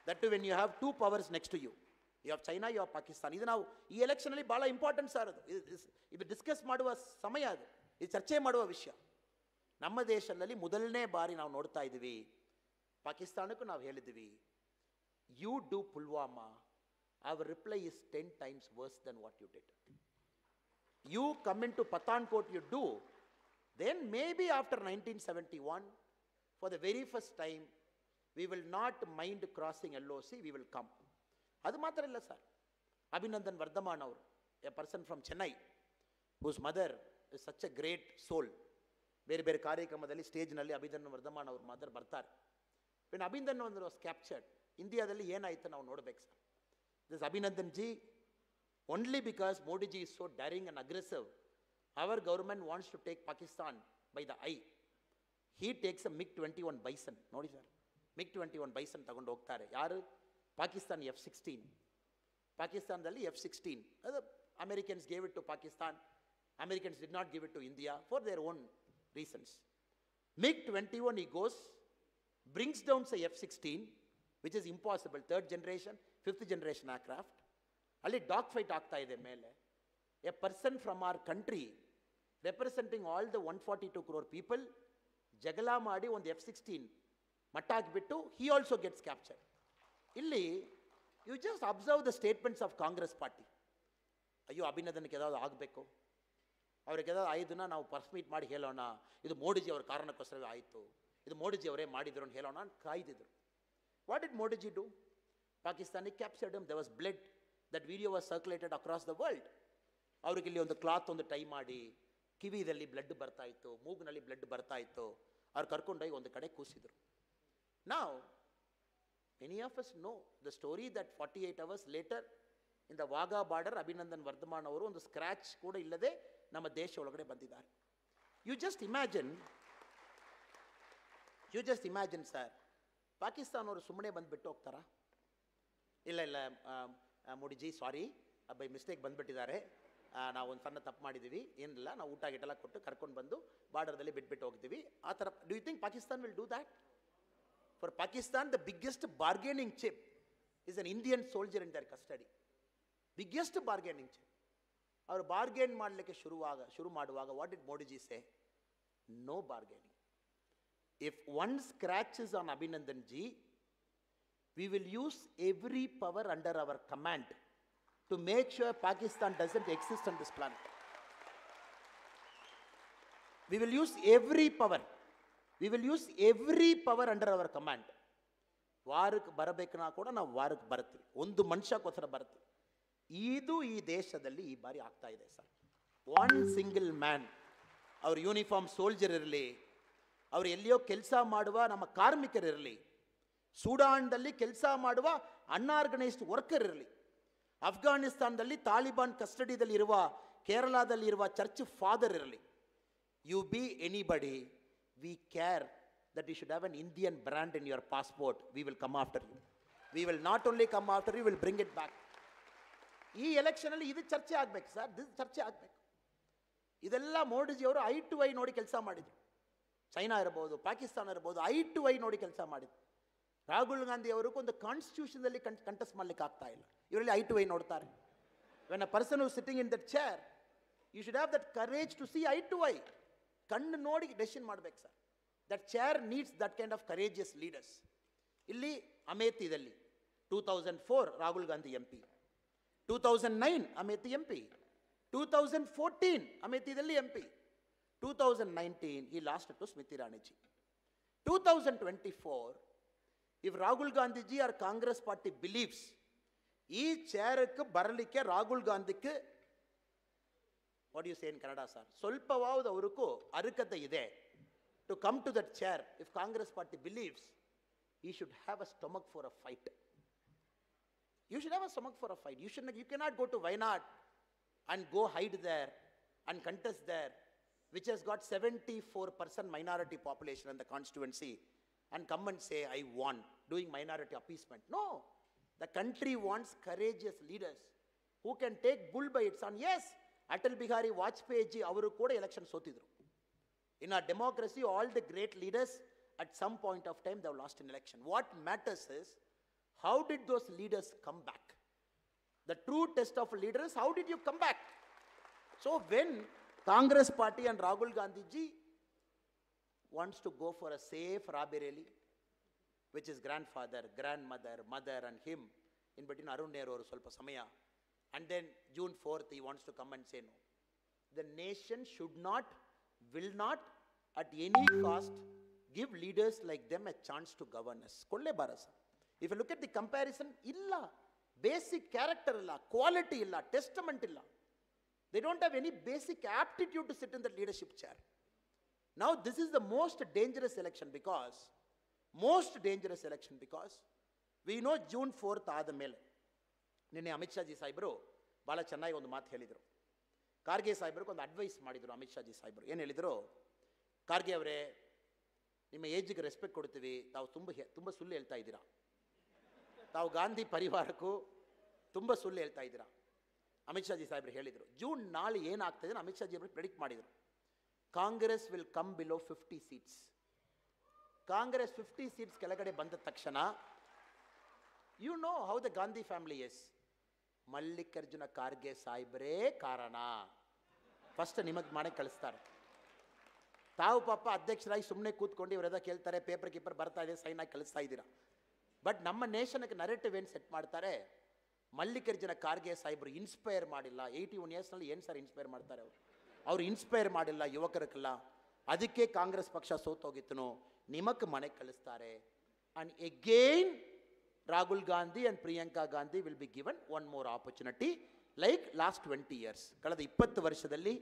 That when you have 2 powers next to you, you have China, you have Pakistan. ಇದು ನಾವು ಈ ಎಲೆಕ್ಷನಲ್ಲಿ ಭಾಳ ಇಂಪಾರ್ಟೆಂಟ್ ಸರ್. ಅದು ಇದು ಡಿಸ್ಕಸ್ ಮಾಡುವ ಸಮಯ, ಅದು ಇದು ಚರ್ಚೆ ಮಾಡುವ ವಿಷಯ. ನಮ್ಮ ದೇಶದಲ್ಲಿ ಮೊದಲನೇ ಬಾರಿ ನಾವು ನೋಡ್ತಾ ಇದ್ದೀವಿ, ಪಾಕಿಸ್ತಾನಕ್ಕೂ ನಾವು ಹೇಳಿದ್ದೀವಿ, you do Pulwama, our reply is 10 times worse than what you did. You come into Pathankot, you do, then maybe after 1971, for the very first time, we will not mind crossing LOC, we will come. ಅದು ಮಾತ್ರ ಇಲ್ಲ ಸರ್. ಅಭಿನಂದನ್ ವರ್ಧಮಾನ್ ಅವರು, a person from Chennai, whose mother is such a great soul. ಬೇರೆ ಬೇರೆ ಕಾರ್ಯಕ್ರಮದಲ್ಲಿ ಸ್ಟೇಜ್ನಲ್ಲಿ ಅಭಿನಂದನ್ ವರ್ಧಮಾನ್ ಅವ್ರ ಮದರ್ ಬರ್ತಾರೆ. ವೆನ್ ಅಭಿನಂದನ್ ಒಂದು ವಾಸ್ ಕ್ಯಾಪ್ಚರ್ಡ್, ಇಂಡಿಯಾದಲ್ಲಿ ಏನಾಯಿತು ನಾವು ನೋಡ್ಬೇಕು sir. This Abhinandan G, only because Modiji is so dairying and aggressive, our government wants to take Pakistan by the eye. He takes a MiG-21 Bison. ನೋಡಿ ಸರ್, MiG-21 Bison ತಗೊಂಡು ಹೋಗ್ತಾರೆ. ಯಾರು? ಪಾಕಿಸ್ತಾನ್ F-16. ಪಾಕಿಸ್ತಾನದಲ್ಲಿ F-16 ಅದು Americans gave it to Pakistan. Americans did not give it to India for their own reasons. MiG-21 he goes, brings down say F-16, which is impossible, 3rd generation, 5th generation aircraft. ಅಲ್ಲಿ ಡಾಗ್ ಫೈಟ್ ಆಗ್ತಾ ಇದೆ ಮೇಲೆ. A person from our country representing all the 142 crore people ಜಗಳ ಮಾಡಿ ಒಂದು F-16 ಮಟ್ಟ ಹಾಕಿಬಿಟ್ಟು he also gets captured. ಇಲ್ಲಿ you just observe the statements of Congress party. ಅಯ್ಯೋ ಅಭಿನಂದನ್ಗೆ ಏದಾದ್ರು ಆಗಬೇಕು, ಅವ್ರಿಗೆ ಏದಾದ್ರು ಆಯ್ದನ್ನ ನಾವು ಪ್ರೆಸ್ ಮೀಟ್ ಮಾಡಿ ಹೇಳೋಣ, ಇದು ಮೋದಿಜಿ ಅವ್ರ ಕಾರಣಕ್ಕೋಸ್ಕರವೇ ಆಯಿತು, ಇದು ಮೋದಿಜಿ ಅವರೇ ಮಾಡಿದ್ರು ಅಂತ ಹೇಳೋಣ ಅಂತ ಕಾಯ್ದಿದ್ರು. What did Modiji do? Pakistani captured him. there was blood. that video was circulated across the world. ಅವ್ರಿಗೆ ಇಲ್ಲಿ ಒಂದು ಕ್ಲಾತ್ ಒಂದು ಟೈ ಮಾಡಿ, ಕಿವಿದಲ್ಲಿ ಬ್ಲಡ್ ಬರ್ತಾ ಇತ್ತು, ಮೂಗಿನಲ್ಲಿ ಬ್ಲಡ್ ಬರ್ತಾ ಇತ್ತು, ಅವ್ರು ಕರ್ಕೊಂಡೋಗಿ ಒಂದು ಕಡೆ ಕೂಸಿದ್ರು. ನಾವು many of us know the story that 48 hours later in the Wagah border Abhinandan Varthaman ಅವರು ಒಂದು ಸ್ಕ್ರ್ಯಾಚ್ ಕೂಡ ಇಲ್ಲದೆ ನಮ್ಮ ದೇಶ ಒಳಗಡೆ ಬಂದಿದ್ದಾರೆ. ಯು ಜಸ್ಟ್ ಇಮ್ಯಾಜಿನ್ ಸರ್, ಪಾಕಿಸ್ತಾನವರು ಸುಮ್ಮನೆ ಬಂದುಬಿಟ್ಟು ಹೋಗ್ತಾರಾ? ಇಲ್ಲ ಇಲ್ಲ ಮೋದಿಜಿ ಸಾರಿ, ಬೈ ಮಿಸ್ಟೇಕ್ ಬಂದುಬಿಟ್ಟಿದ್ದಾರೆ, ನಾವು ಒಂದು ಸಣ್ಣ ತಪ್ಪು ಮಾಡಿದ್ದೀವಿ, ಏನಿಲ್ಲ, ನಾವು ಊಟ ಗಿಟೆಲ್ಲ ಕೊಟ್ಟು ಕರ್ಕೊಂಡು ಬಂದು ಬಾರ್ಡರ್ದಲ್ಲಿ ಬಿಟ್ಬಿಟ್ಟು ಹೋಗ್ತೀವಿ ಆ ಥರ. Do you think Pakistan will do that? For Pakistan the biggest bargaining chip is an Indian soldier in their custody. Biggest bargaining chip. ಅವರು ಬಾರ್ಗೇನ್ ಮಾಡಲಿಕ್ಕೆ ಶುರು ಮಾಡುವಾಗ what did Modiji say? No bargaining. If one scratch is on Abhinandan ji, we will use every power under our command to make sure Pakistan doesn't exist on this planet. We will use every power. We will use every power under our command. ವಾರಕ್ಕೆ ಬರಬೇಕನ್ನ ಕೂಡ ನಾವು ವಾರಕ್ಕೆ ಬರ್ತೀವಿ, ಒಂದು ಮನುಷ್ಯಕ್ಕೋಸ್ಕರ ಬರ್ತೀವಿ. ಇದು ಈ ದೇಶದಲ್ಲಿ ಈ ಬಾರಿ ಆಗ್ತಾ ಇದೆ ಸರ್. ಒನ್ ಸಿಂಗಲ್ ಮ್ಯಾನ್, ಅವ್ರ ಯೂನಿಫಾರ್ಮ್ ಸೋಲ್ಜರ್ ಇರಲಿ, ಅವ್ರು ಎಲ್ಲಿಯೋ ಕೆಲಸ ಮಾಡುವ ನಮ್ಮ ಕಾರ್ಮಿಕರಿರಲಿ, ಸೂಡಾನ್ದಲ್ಲಿ ಕೆಲಸ ಮಾಡುವ ಅನ್ಆರ್ಗನೈಸ್ಡ್ ವರ್ಕರ್ ಇರಲಿ, ಅಫ್ಘಾನಿಸ್ತಾನದಲ್ಲಿ ತಾಲಿಬಾನ್ ಕಸ್ಟಡಿಯಲ್ಲಿ ಇರುವ, ಕೇರಳದಲ್ಲಿ ಇರುವ ಚರ್ಚ್ ಫಾದರ್ ಇರಲಿ, you be anybody, we care that you should have an Indian brand in your passport. We will come after you. We will not only come after you, we will bring it back. ಈ ಎಲೆಕ್ಷನಲ್ಲಿ ಇದು ಚರ್ಚೆ ಆಗಬೇಕು ಸರ್, ಇದು ಚರ್ಚೆ ಆಗಬೇಕು. ಇದೆಲ್ಲ ಮೋದಿಜಿಯವರು ಐ ಟು ಐ ನೋಡಿ ಕೆಲಸ ಮಾಡಿದರು. ಚೈನಾ ಇರ್ಬೋದು, ಪಾಕಿಸ್ತಾನ ಇರ್ಬೋದು, ಐ ಟು ಐ ನೋಡಿ ಕೆಲಸ ಮಾಡಿದ್ರು. ರಾಹುಲ್ ಗಾಂಧಿ ಅವರು ಒಂದು ಕಾನ್ಸ್ಟಿಟ್ಯೂಷನಲ್ಲಿ ಕಂಟೆಸ್ಟ್ ಮಾಡಲಿಕ್ಕೆ ಆಗ್ತಾ ಇಲ್ಲ, ಇವರಲ್ಲಿ ಐ ಟು ಐ ನೋಡ್ತಾರೆ. When a person who sitting in that chair, you should have that courage to see eye to eye. ಕಣ್ಣು ನೋಡಿ ಡೆಸಿಷನ್ ಮಾಡಬೇಕು sir. That chair needs that kind of courageous leaders. ಇಲ್ಲಿ ಅಮೇಥಿದಲ್ಲಿ 2004 Rahul Gandhi MP, 2009 Amethi MP, 2014 ಅಮೇಥಿದಲ್ಲಿ MP, 2019 ಈ lost to Smriti Iraniji. 2024, if Rahul Gandhi ji or Congress party believes ಈ ಚೇರಕ್ಕೆ ಬರಲಿಕ್ಕೆ ರಾಹುಲ್ ಗಾಂಧಿಗೆ, what you say in Kannada sir, ಸ್ವಲ್ಪವಾದ ಅವರಿಗೂ ಅರ್ಹತೆ ಇದೆ to come to that chair. If Congress party believes he should have a stomach for a fight. You should have a stomach for a fight. You cannot go to Wayanad and go hide there and contest there, which has got 74% minority population in the constituency, and come and say, I won, doing minority appeasement. No. The country wants courageous leaders who can take bull by its horn. Yes, Atal Bihari Vajpayee ji avaru kuda election sotidru. In our democracy, all the great leaders at some point of time they have lost an election. What matters is, how did those leaders come back? The true test of a leader is, how did you come back? So when Congress party and Rahul Gandhi ji wants to go for a safe Rabereli, which is grandfather, grandmother, mother and him, in between Arun Nehru or Solpa Samaya, and then June 4th he wants to come and say no. The nation should not, will not at any cost give leaders like them a chance to govern us. Kolle barasa. If you look at the comparison, illa, basic character illa, quality illa, testament illa. They don't have any basic aptitude to sit in the leadership chair. Now this is the most dangerous election because we know June 4th ಆದ ಮೇಲೆ ನಿನ್ನೆ ಅಮಿತ್ ಶಾ ಜಿ ಸಾಹೇಬರು ಭಾಳ ಚೆನ್ನಾಗಿ ಒಂದು ಮಾತು ಹೇಳಿದರು. ಖಾರ್ಗೆ ಸಾಹೇಬ್ರಿಗೆ ಒಂದು ಅಡ್ವೈಸ್ ಮಾಡಿದರು ಅಮಿತ್ ಶಾ ಜಿ ಸಾಹೇಬರು. ಏನು ಹೇಳಿದರು? ಖಾರ್ಗೆ ಅವರೇ, ನಿಮ್ಮ ಏಜ್ಗೆ ರೆಸ್ಪೆಕ್ಟ್ ಕೊಡ್ತೀವಿ, ತಾವು ತುಂಬ ಸುಳ್ಳು ಹೇಳ್ತಾ ಇದ್ದೀರಾ, ತಾವು ಗಾಂಧಿ ಪರಿವಾರಕ್ಕೂ ತುಂಬ ಸುಳ್ಳು ಹೇಳ್ತಾ ಇದ್ದೀರಾ. ಅಮಿತ್ ಶಾ ಜಿ ಸಾಹೇಬ್ರು ಹೇಳಿದರು. ಜೂನ್ 4 ಏನಾಗ್ತದೆ ಅಮಿತ್ ಶಾ ಜಿ ಅವರು ಪ್ರೆಡಿಕ್ಟ್ ಮಾಡಿದರು. Congress will come below 50 seats. Congress 50 seats ಕೆಳಗಡೆ ಬಂದ ತಕ್ಷಣ, you know how the Gandhi family is. Mallikarjuna Kharge ಸಾಹೇಬ್ರೇ ಕಾರಣ. ಫಸ್ಟ್ ನಿಮಗೆ ಮಾಡಿ ಕಳಿಸ್ತಾರೆ. ತಾವು ಪಾಪ ಅಧ್ಯಕ್ಷರಾಗಿ ಸುಮ್ಮನೆ ಕೂತ್ಕೊಂಡು ಇವರೆಲ್ಲ ಕೇಳ್ತಾರೆ, ಪೇಪರ್ ಕೀಪರ್ ಬರ್ತಾ ಇದೆ, ಸೈನ್ ಆಗಿ ಕಳಿಸ್ತಾ ಇದ್ದೀರಾ. ಬಟ್ ನಮ್ಮ ನೇಷನ್ಗೆ ನರೇಟಿವ್ ಏನು ಸೆಟ್ ಮಾಡ್ತಾರೆ, ಮಲ್ಲಿಕಾರ್ಜುನ ಖಾರ್ಗೆ ಸಾಹೇಬ್ರು ಇನ್ಸ್ಪೈರ್ ಮಾಡಿಲ್ಲ. 81 yearsನಲ್ಲಿ ಏನು ಸರ್ ಇನ್ಸ್ಪೈರ್ ಮಾಡ್ತಾರೆ ಅವ್ರು ಇನ್ಸ್ಪೈರ್ ಮಾಡಿಲ್ಲ ಯುವಕರಕ್ಕೆಲ್ಲ. ಅದಕ್ಕೆ ಕಾಂಗ್ರೆಸ್ ಪಕ್ಷ ಸೋತೋಗಿತ್ತು. ನಿಮಗೆ ಮನೆಗೆ ಕಳಿಸ್ತಾರೆ. And again Rahul Gandhi and Priyanka Gandhi will be given one more opportunity like last 20 years. ಕಳೆದ 20 ವರ್ಷದಲ್ಲಿ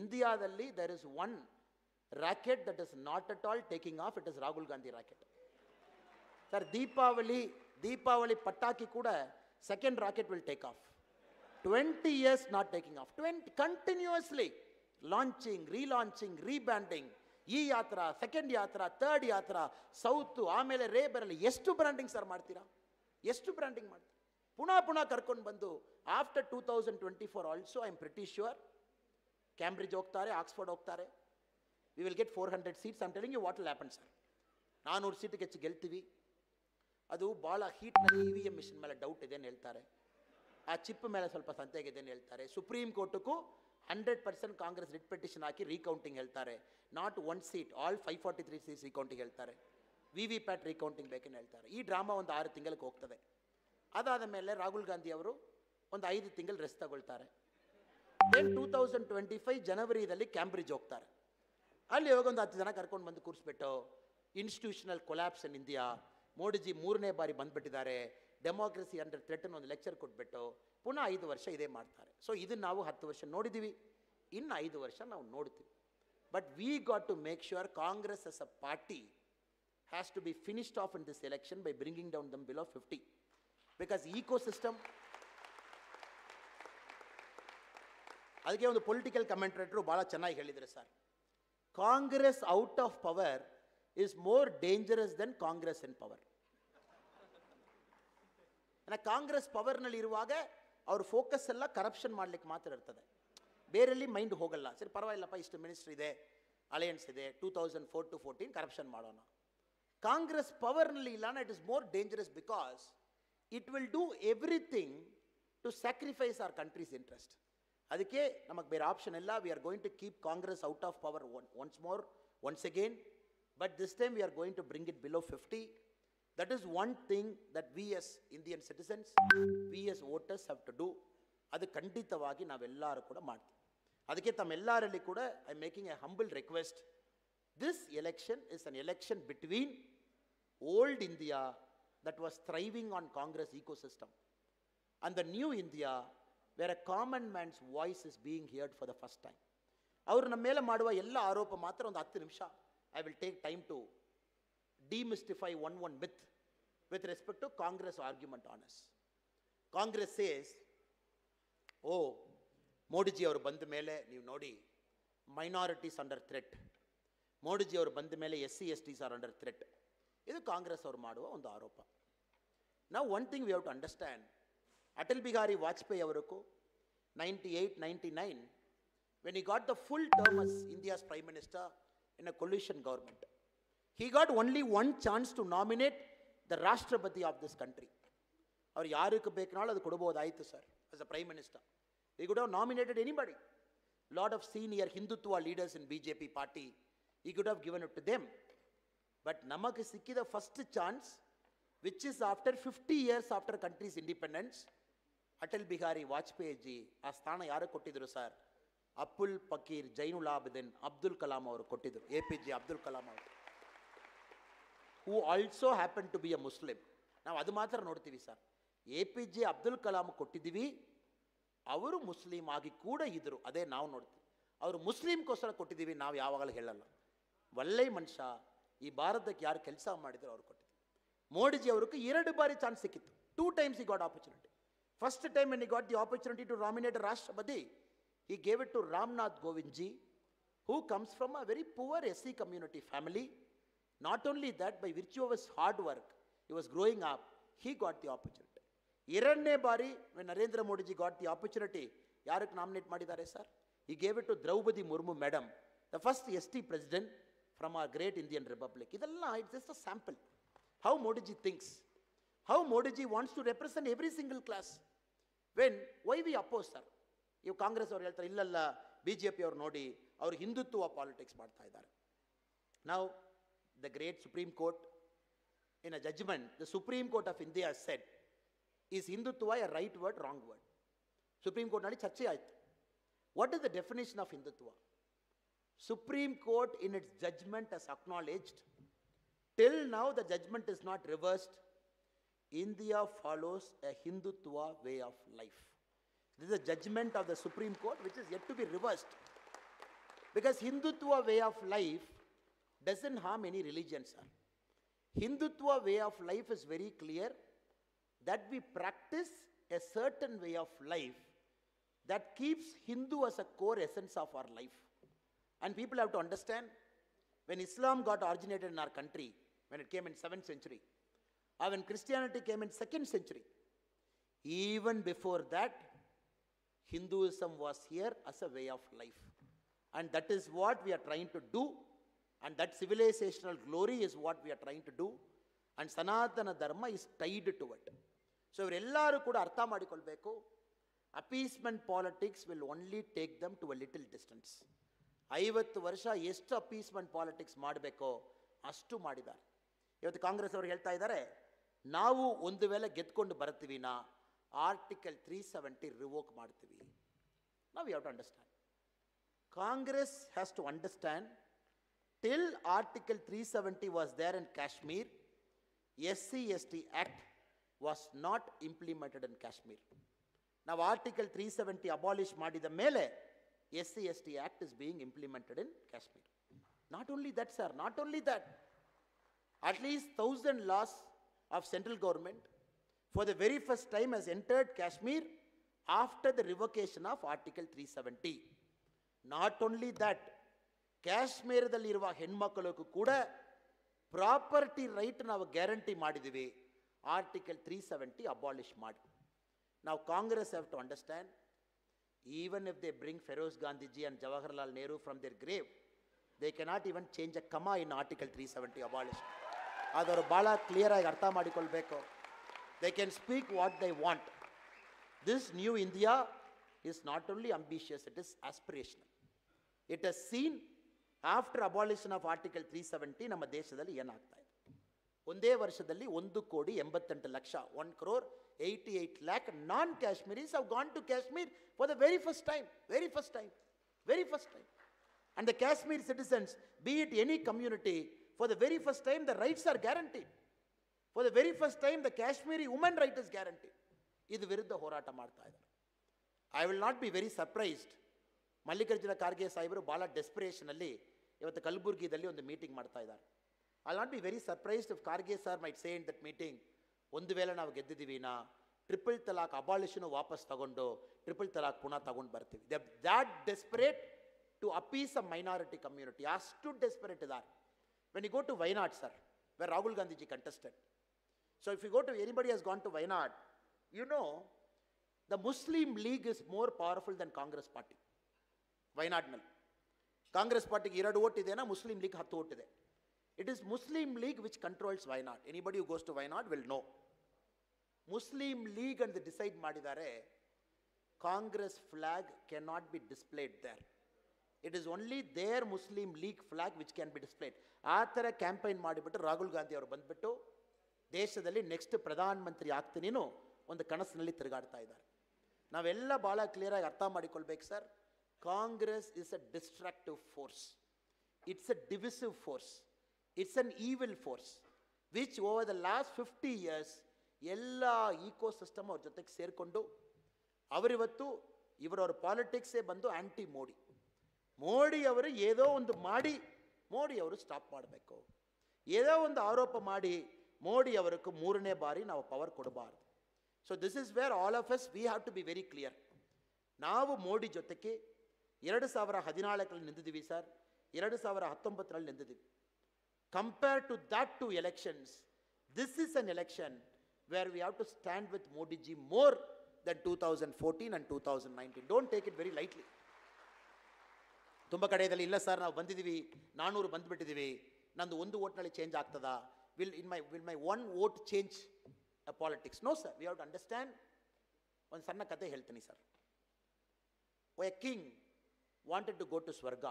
ಇಂಡಿಯಾದಲ್ಲಿ there is one racket that is not at all taking off. It is Rahul Gandhi racket. Sir, Deepavali ಪಟಾಕಿ ಕೂಡ second rocket will take off. 20 years not taking off. 20 continuously launching, relaunching, rebranding. ಈ ಯಾತ್ರ, ಸೆಕೆಂಡ್ ಯಾತ್ರ, ಥರ್ಡ್ ಯಾತ್ರ, ಸೌತ್, ಆಮೇಲೆ ರೇ ಬರಲಿ. ಎಷ್ಟು ಬ್ರ್ಯಾಂಡಿಂಗ್ ಸರ್ ಮಾಡ್ತೀರಾ? ಎಷ್ಟು ಬ್ರ್ಯಾಂಡಿಂಗ್ ಮಾಡ್ತೀರಾ? ಪುನಃ ಕರ್ಕೊಂಡು ಬಂದು after 2024 also I am pretty sure Cambridge ಹೋಗ್ತಾರೆ, ಆಕ್ಸ್ಫರ್ಡ್ ಹೋಗ್ತಾರೆ. We will get 400 seats. I am telling you what will happen sir. 400 ಸೀಟ್ಗೆ ಹೆಚ್ಚು ಗೆಲ್ತೀವಿ. ಅದು ಭಾಳ ಹೀಟ್ನಲ್ಲಿ EVM ಮಿಷನ್ ಮೇಲೆ ಡೌಟ್ ಇದೆ ಅಂತ ಹೇಳ್ತಾರೆ. ಆ ಚಿಪ್ ಮೇಲೆ ಸ್ವಲ್ಪ ಸಂತೆಗಿದೆ ಅಂತ ಹೇಳ್ತಾರೆ. ಸುಪ್ರೀಂ ಕೋರ್ಟ್ಗೂ 100% ಕಾಂಗ್ರೆಸ್ ರಿಟ್ ಪೆಟಿಷನ್ ಹಾಕಿ ರೀಕೌಂಟಿಂಗ್ ಹೇಳ್ತಾರೆ. Not 1 seat, all 543 seats recounting ಹೇಳ್ತಾರೆ. VVPAT ರೀಕೌಂಟಿಂಗ್ ಬೇಕೇನು ಹೇಳ್ತಾರೆ. ಈ ಡ್ರಾಮಾ ಒಂದು 6 ತಿಂಗಳಿಗೆ ಹೋಗ್ತದೆ. ಅದಾದ ಮೇಲೆ ರಾಹುಲ್ ಗಾಂಧಿ ಅವರು ಒಂದು 5 ತಿಂಗಳು ರೆಸ್ಟ್ ತಗೊಳ್ತಾರೆ. ದೆನ್ 2025 ಜನವರಿಯಲ್ಲಿ ಕ್ಯಾಂಬ್ರಿಡ್ಜ್ ಹೋಗ್ತಾರೆ. ಅಲ್ಲಿ ಹೋಗಿ ಒಂದು 10 ಜನ ಕರ್ಕೊಂಡು ಬಂದು ಕೂರಿಸ್ಬಿಟ್ಟು institutional collapse in India, Modiji 3ನೇ ಬಾರಿ ಬಂದುಬಿಟ್ಟಿದ್ದಾರೆ, ಡೆಮೋಕ್ರಸಿ ಅಂಡರ್ ಥ್ರೆಟ್ ಒಂದು ಲೆಕ್ಚರ್ ಕೊಟ್ಬಿಟ್ಟು ಪುನಃ 5 ವರ್ಷ ಇದೇ ಮಾಡ್ತಾರೆ. ಸೊ ಇದನ್ನು ನಾವು 10 ವರ್ಷ ನೋಡಿದ್ದೀವಿ, ಇನ್ನು 5 ವರ್ಷ ನಾವು ನೋಡ್ತೀವಿ. But we got to make sure Congress as a party has to be finished off in this election by bringing down them below 50. Because ecosystem, ಅದಕ್ಕೆ ಒಂದು ಪೊಲಿಟಿಕಲ್ ಕಮೆಂಟ್ರೇಟರು ಭಾಳ ಚೆನ್ನಾಗಿ ಹೇಳಿದರು sir, Congress out of power is more dangerous than Congress in power. Congress ಪವರ್ನಲ್ಲಿ ಇರುವಾಗ ಅವ್ರ ಫೋಕಸ್ ಎಲ್ಲ ಕರಪ್ಷನ್ ಮಾಡಲಿಕ್ಕೆ ಮಾತ್ರ ಇರ್ತದೆ, ಬೇರೆಲ್ಲಿ ಮೈಂಡ್ ಹೋಗಲ್ಲ. ಸರಿ ಪರವಾಗಿಲ್ಲಪ್ಪ, ಇಷ್ಟು ಮಿನಿಸ್ಟ್ರಿ ಇದೆ, ಅಲಯನ್ಸ್ ಇದೆ, 2004 to 14 ಕರಪ್ಷನ್ ಮಾಡೋಣ. ಕಾಂಗ್ರೆಸ್ ಪವರ್ನಲ್ಲಿ ಇಲ್ಲ, it is more dangerous because it will do everything to sacrifice our country's interest. ಅದಕ್ಕೆ ನಮಗೆ ಬೇರೆ ಆಪ್ಷನ್ ಇಲ್ಲ. We are going to keep Congress out of power once again. But this time we are going to bring it below 50. That is one thing that we as Indian citizens, we as voters have to do. ಅದು ಖಂಡಿತವಾಗಿ ನಾವೆಲ್ಲರೂ ಕೂಡ ಮಾಡ್ತೀವಿ. ಅದಕ್ಕೆ ತಮ್ಮೆಲ್ಲರಲ್ಲಿ ಕೂಡ I am making A humble request. This election is an election between old India that was thriving on Congress ecosystem and the new India where a common man's voice is being heard for the first time. ಅವರು ನಮ್ಮ ಮೇಲೆ ಮಾಡುವ ಎಲ್ಲ ಆರೋಪ ಮಾತ್ರ ಒಂದು 10 ನಿಮಿಷ. I will take time to demystify one myth with respect to Congress argument on us. Congress says, oh, Modi ji ಅವರು ಬಂದ ಮೇಲೆ ನೀವು ನೋಡಿ minorities under threat. Modi ji ಅವರು ಬಂದ ಮೇಲೆ SC/STs are under threat. ಇದು ಕಾಂಗ್ರೆಸ್ ಅವರು ಮಾಡುವ ಒಂದು ಆರೋಪ. Now one thing we have to understand, Atal Bihari Vajpayee ಅವರಕ್ಕೂ 98-99 when he got the full term as India's Prime Minister in a coalition government, he got only one chance to nominate the Rashtrapati of this country. ಅವರು ಯಾರಿಗೆ ಬೇಕನಾಳು ಅದು ಕೊಡಬಹುದಾಯಿತು sir. As a Prime Minister, he could have nominated anybody. Lot of senior Hindutva leaders in BJP party, he could have given it to them. But ನಮಗೆ ಸಿಕ್ಕಿದ first chance, which is after 50 years after country's independence, Atal Bihari Vajpayee G ಆ ಸ್ಥಾನ ಯಾರು ಕೊಟ್ಟಿದ್ರು ಸರ್? ಅಬುಲ್ ಫಕೀರ್ ಜೈನುಲ್ ಆಬಿದಿನ್ ಅಬ್ದುಲ್ ಕಲಾಂ ಅವರು ಕೊಟ್ಟಿದ್ರು. APJ ಅಬ್ದುಲ್ ಕಲಾಂ ಅವರು, who also happened to be a Muslim. ನಾವು ಅದು ಮಾತ್ರ ನೋಡ್ತೀವಿ ಸರ್. APJ ಅಬ್ದುಲ್ ಕಲಾಂ ಕೊಟ್ಟಿದ್ದೀವಿ, ಅವರು ಮುಸ್ಲಿಂ ಆಗಿ ಕೂಡ ಇದ್ರು, ಅದೇ ನಾವು ನೋಡ್ತೀವಿ. ಅವರು ಮುಸ್ಲಿಂಗೋಸ್ಕರ ಕೊಟ್ಟಿದ್ದೀವಿ ನಾವು ಯಾವಾಗಲೂ ಹೇಳಲ್ಲ. ಒಳ್ಳೆಯ ಮನುಷ್ಯ, ಈ ಭಾರತಕ್ಕೆ ಯಾರು ಕೆಲಸ ಮಾಡಿದ್ರು ಅವ್ರು ಕೊಟ್ಟಿದ್ರು. ಮೋದಿಜಿ ಅವ್ರಿಗೆ 2 ಬಾರಿ ಚಾನ್ಸ್ ಸಿಕ್ಕಿತ್ತು. 2 times he got opportunity. First time when he got the opportunity to nominate a Rashtrapati, he gave it to Ramnath Kovind ji, who comes from a very poor SC community family. Not only that, by virtue of his hard work, he was growing up, he got the opportunity. ಎರಡನೇ ಬಾರಿ when Narendra Modi ji got the opportunity, ಯಾರಕ್ಕೆ ನಾಮಿನೇಟ್ ಮಾಡಿದ್ದಾರೆ sir? He gave it to Draupadi Murmu madam, the first ST president from our great Indian Republic. ಇದೆಲ್ಲ it's just a sample. How Modi ji thinks, how Modi ji wants to represent every single class. Why we oppose sir? ಇವು ಕಾಂಗ್ರೆಸ್ ಅವರು ಹೇಳ್ತಾರೆ ಇಲ್ಲಲ್ಲ, BJP ಅವರು ನೋಡಿ ಅವರು ಹಿಂದುತ್ವ ಪಾಲಿಟಿಕ್ಸ್ ಮಾಡ್ತಾ ಇದ್ದಾರೆ. Now the great Supreme Court, in a judgment, the Supreme Court of India has said, is Hindutva a right word, wrong word? Supreme Court ನಲ್ಲಿ ಚರ್ಚೆ ಆಯಿತು. What is the definition of Hindutva? Supreme Court in its judgment has acknowledged, till now the judgment is not reversed, India follows a Hindutva way of life. This is a judgment of the Supreme Court which is yet to be reversed. Because Hindutva way of life doesn't harm any religion, sir. Hindutva way of life is very clear that we practice a certain way of life that keeps Hindu as a core essence of our life. And people have to understand, when Islam got originated in our country, when it came in 7th century, or when Christianity came in 2nd century, even before that, Hinduism was here as a way of life. And that is what we are trying to do. And that civilizational glory is what we are trying to do. And Sanatana Dharma is tied to it. So, everyone could artha madikolbeku. Appeasement politics will only take them to a little distance. 50 ವರ್ಷ ಎಷ್ಟು ಅಪೀಸ್ಮೆಂಟ್ ಪಾಲಿಟಿಕ್ಸ್ ಮಾಡಬೇಕೋ ಅಷ್ಟು ಮಾಡಿದ್ದಾರೆ. ಇವತ್ತು ಕಾಂಗ್ರೆಸ್ ಅವರು ಹೇಳ್ತಾ ಇದ್ದಾರೆ, ನಾವು ಒಂದು ವೇಳೆ ಗೆದ್ಕೊಂಡು ಬರ್ತೀವಿ ನಾ ಆರ್ಟಿಕಲ್ 370 ರಿವೋಕ್ ಮಾಡ್ತೀವಿ. ನಾವು you have to understand, Congress has to understand, till Article 370 was there in Kashmir, SC/ST Act was not implemented in Kashmir. Now Article 370 abolish madida mele SC/ST Act is being implemented in Kashmir. Not only that, sir, not only that, at least 1,000 laws of central government for the very first time has entered Kashmir after the revocation of Article 370. Not only that, ಕಾಶ್ಮೀರದಲ್ಲಿರುವ ಹೆಣ್ಮಕ್ಕಳಿಗೂ ಕೂಡ ಪ್ರಾಪರ್ಟಿ ರೈಟ್ ನಾವು ಗ್ಯಾರಂಟಿ ಮಾಡಿದ್ದೀವಿ, ಆರ್ಟಿಕಲ್ 370 ಅಬಾಲಿಷ್ ಮಾಡಿ. ನಾವು Congress have to understand, even if they bring Feroze Gandhiji and Jawaharlal Nehru from their grave, they cannot even change a comma in article 370 abolish. ಅದವರು ಭಾಳ ಕ್ಲಿಯರಾಗಿ ಅರ್ಥ ಮಾಡಿಕೊಳ್ಬೇಕು. They can speak what they want. This new India is not only ambitious, it is aspirational. It has seen after abolition of Article 370 ನಮ್ಮ ದೇಶದಲ್ಲಿ ಏನಾಗ್ತಾ ಇದೆ. ಒಂದೇ ವರ್ಷದಲ್ಲಿ 1,88,00,000 1,88 lakh non-Kashmiris have gone to Kashmir for the very first time. And the Kashmir citizens, be it any community, for the very first time the rights are guaranteed. For the very first time the Kashmiri woman right is guaranteed. ಇದು ವಿರುದ್ಧ ಹೋರಾಟ ಮಾಡ್ತಾ ಇದ್ದಾರೆ. I will not be very surprised. Mallikarjuna Kharge ಸಾಹೇಬರು ಭಾಳ ಡೆಸ್ಪಿರೇಷನಲ್ಲಿ ಇವತ್ತು ಕಲಬುರ್ಗಿದಲ್ಲಿ ಒಂದು ಮೀಟಿಂಗ್ ಮಾಡ್ತಾ ಇದ್ದಾರೆ. I will not be very surprised if Kharge sir might say in that meeting, ಒಂದು ವೇಳೆ ನಾವು ಗೆದ್ದಿದ್ದೀವಿನಾ ಟ್ರಿಪಲ್ ತಲಾಕ್ ಅಬಾಲಿಷನ್ ವಾಪಸ್ ತಗೊಂಡು ಟ್ರಿಪಲ್ ತಲಾಕ್ ಪುನಃ ತಗೊಂಡು ಬರ್ತೀವಿ. That desperate to appease a minority community. Astu desperate idaare. When you go to Wayanad, sir, where Rahul Gandhi ji contested. So if you go to, anybody has gone to Wayanad, you know, the Muslim League is more powerful than Congress party. Wayanad nal. Congress party ki 2 vote idena, Muslim League 10 vote ide. It is Muslim League which controls Wayanad. Anybody who goes to Wayanad will know. Muslim League and they decide madidare, Congress flag cannot be displayed there. It is only their Muslim League flag which can be displayed. ಆ ಥರ ಕ್ಯಾಂಪೈನ್ ಮಾಡಿಬಿಟ್ಟು ರಾಹುಲ್ ಗಾಂಧಿ ಅವರು ಬಂದುಬಿಟ್ಟು ದೇಶದಲ್ಲಿ ನೆಕ್ಸ್ಟ್ ಪ್ರಧಾನ ಮಂತ್ರಿ ಆಗ್ತೀನೇನು ಒಂದು ಕನಸಿನಲ್ಲಿ ತಿರುಗಾಡ್ತಾ ಇದ್ದಾರೆ. ನಾವೆಲ್ಲ ಭಾಳ ಕ್ಲಿಯರಾಗಿ ಅರ್ಥ ಮಾಡಿಕೊಳ್ಬೇಕು sir. Congress is a destructive force. It's a divisive force. It's an evil force which over the last 50 years ಎಲ್ಲ ಈಕೋ ಸಿಸ್ಟಮ್ ಅವ್ರ ಜೊತೆಗೆ ಸೇರಿಕೊಂಡು ಅವರಿವತ್ತು ಇವರವ್ರ ಪಾಲಿಟಿಕ್ಸೇ ಬಂದು ಆ್ಯಂಟಿ ಮೋಡಿ. ಮೋಡಿ ಅವರು ಏನೋ ಒಂದು ಮಾಡಿ ಮೋಡಿ ಅವರು ಸ್ಟಾಪ್ ಮಾಡಬೇಕು. ಏನೋ ಒಂದು ಆರೋಪ ಮಾಡಿ ಮೋಡಿ ಅವರಿಗೆ 3ನೇ ಬಾರಿ ನಾವು ಪವರ್ ಕೊಡಬಾರ್ದು. So this is where all of us we have to be very clear. ನಾವು ಮೋಡಿ ಜೊತೆಗೆ 2014 ನಿಂತಿದ್ದೀವಿ ಸರ್, 2019 ನಿಂತಿದ್ದೀವಿ. Compare to that 2 elections, this is an election where we have to stand with Modi ji more than 2014 and 2019. Don't take it very lightly. ತುಂಬ ಕಡೆಯಲ್ಲಿ ಇಲ್ಲ ಸರ್ ನಾವು ಬಂದಿದ್ದೀವಿ 400 ಬಂದುಬಿಟ್ಟಿದ್ದೀವಿ, ನಂದು 1 voteನಲ್ಲಿ ಚೇಂಜ್ ಆಗ್ತದಾ, will my 1 vote change politics? No sir, we have to understand. ಒಂದು ಸಣ್ಣ ಕತೆ ಹೇಳ್ತೀನಿ sir. A king wanted to go to swarga.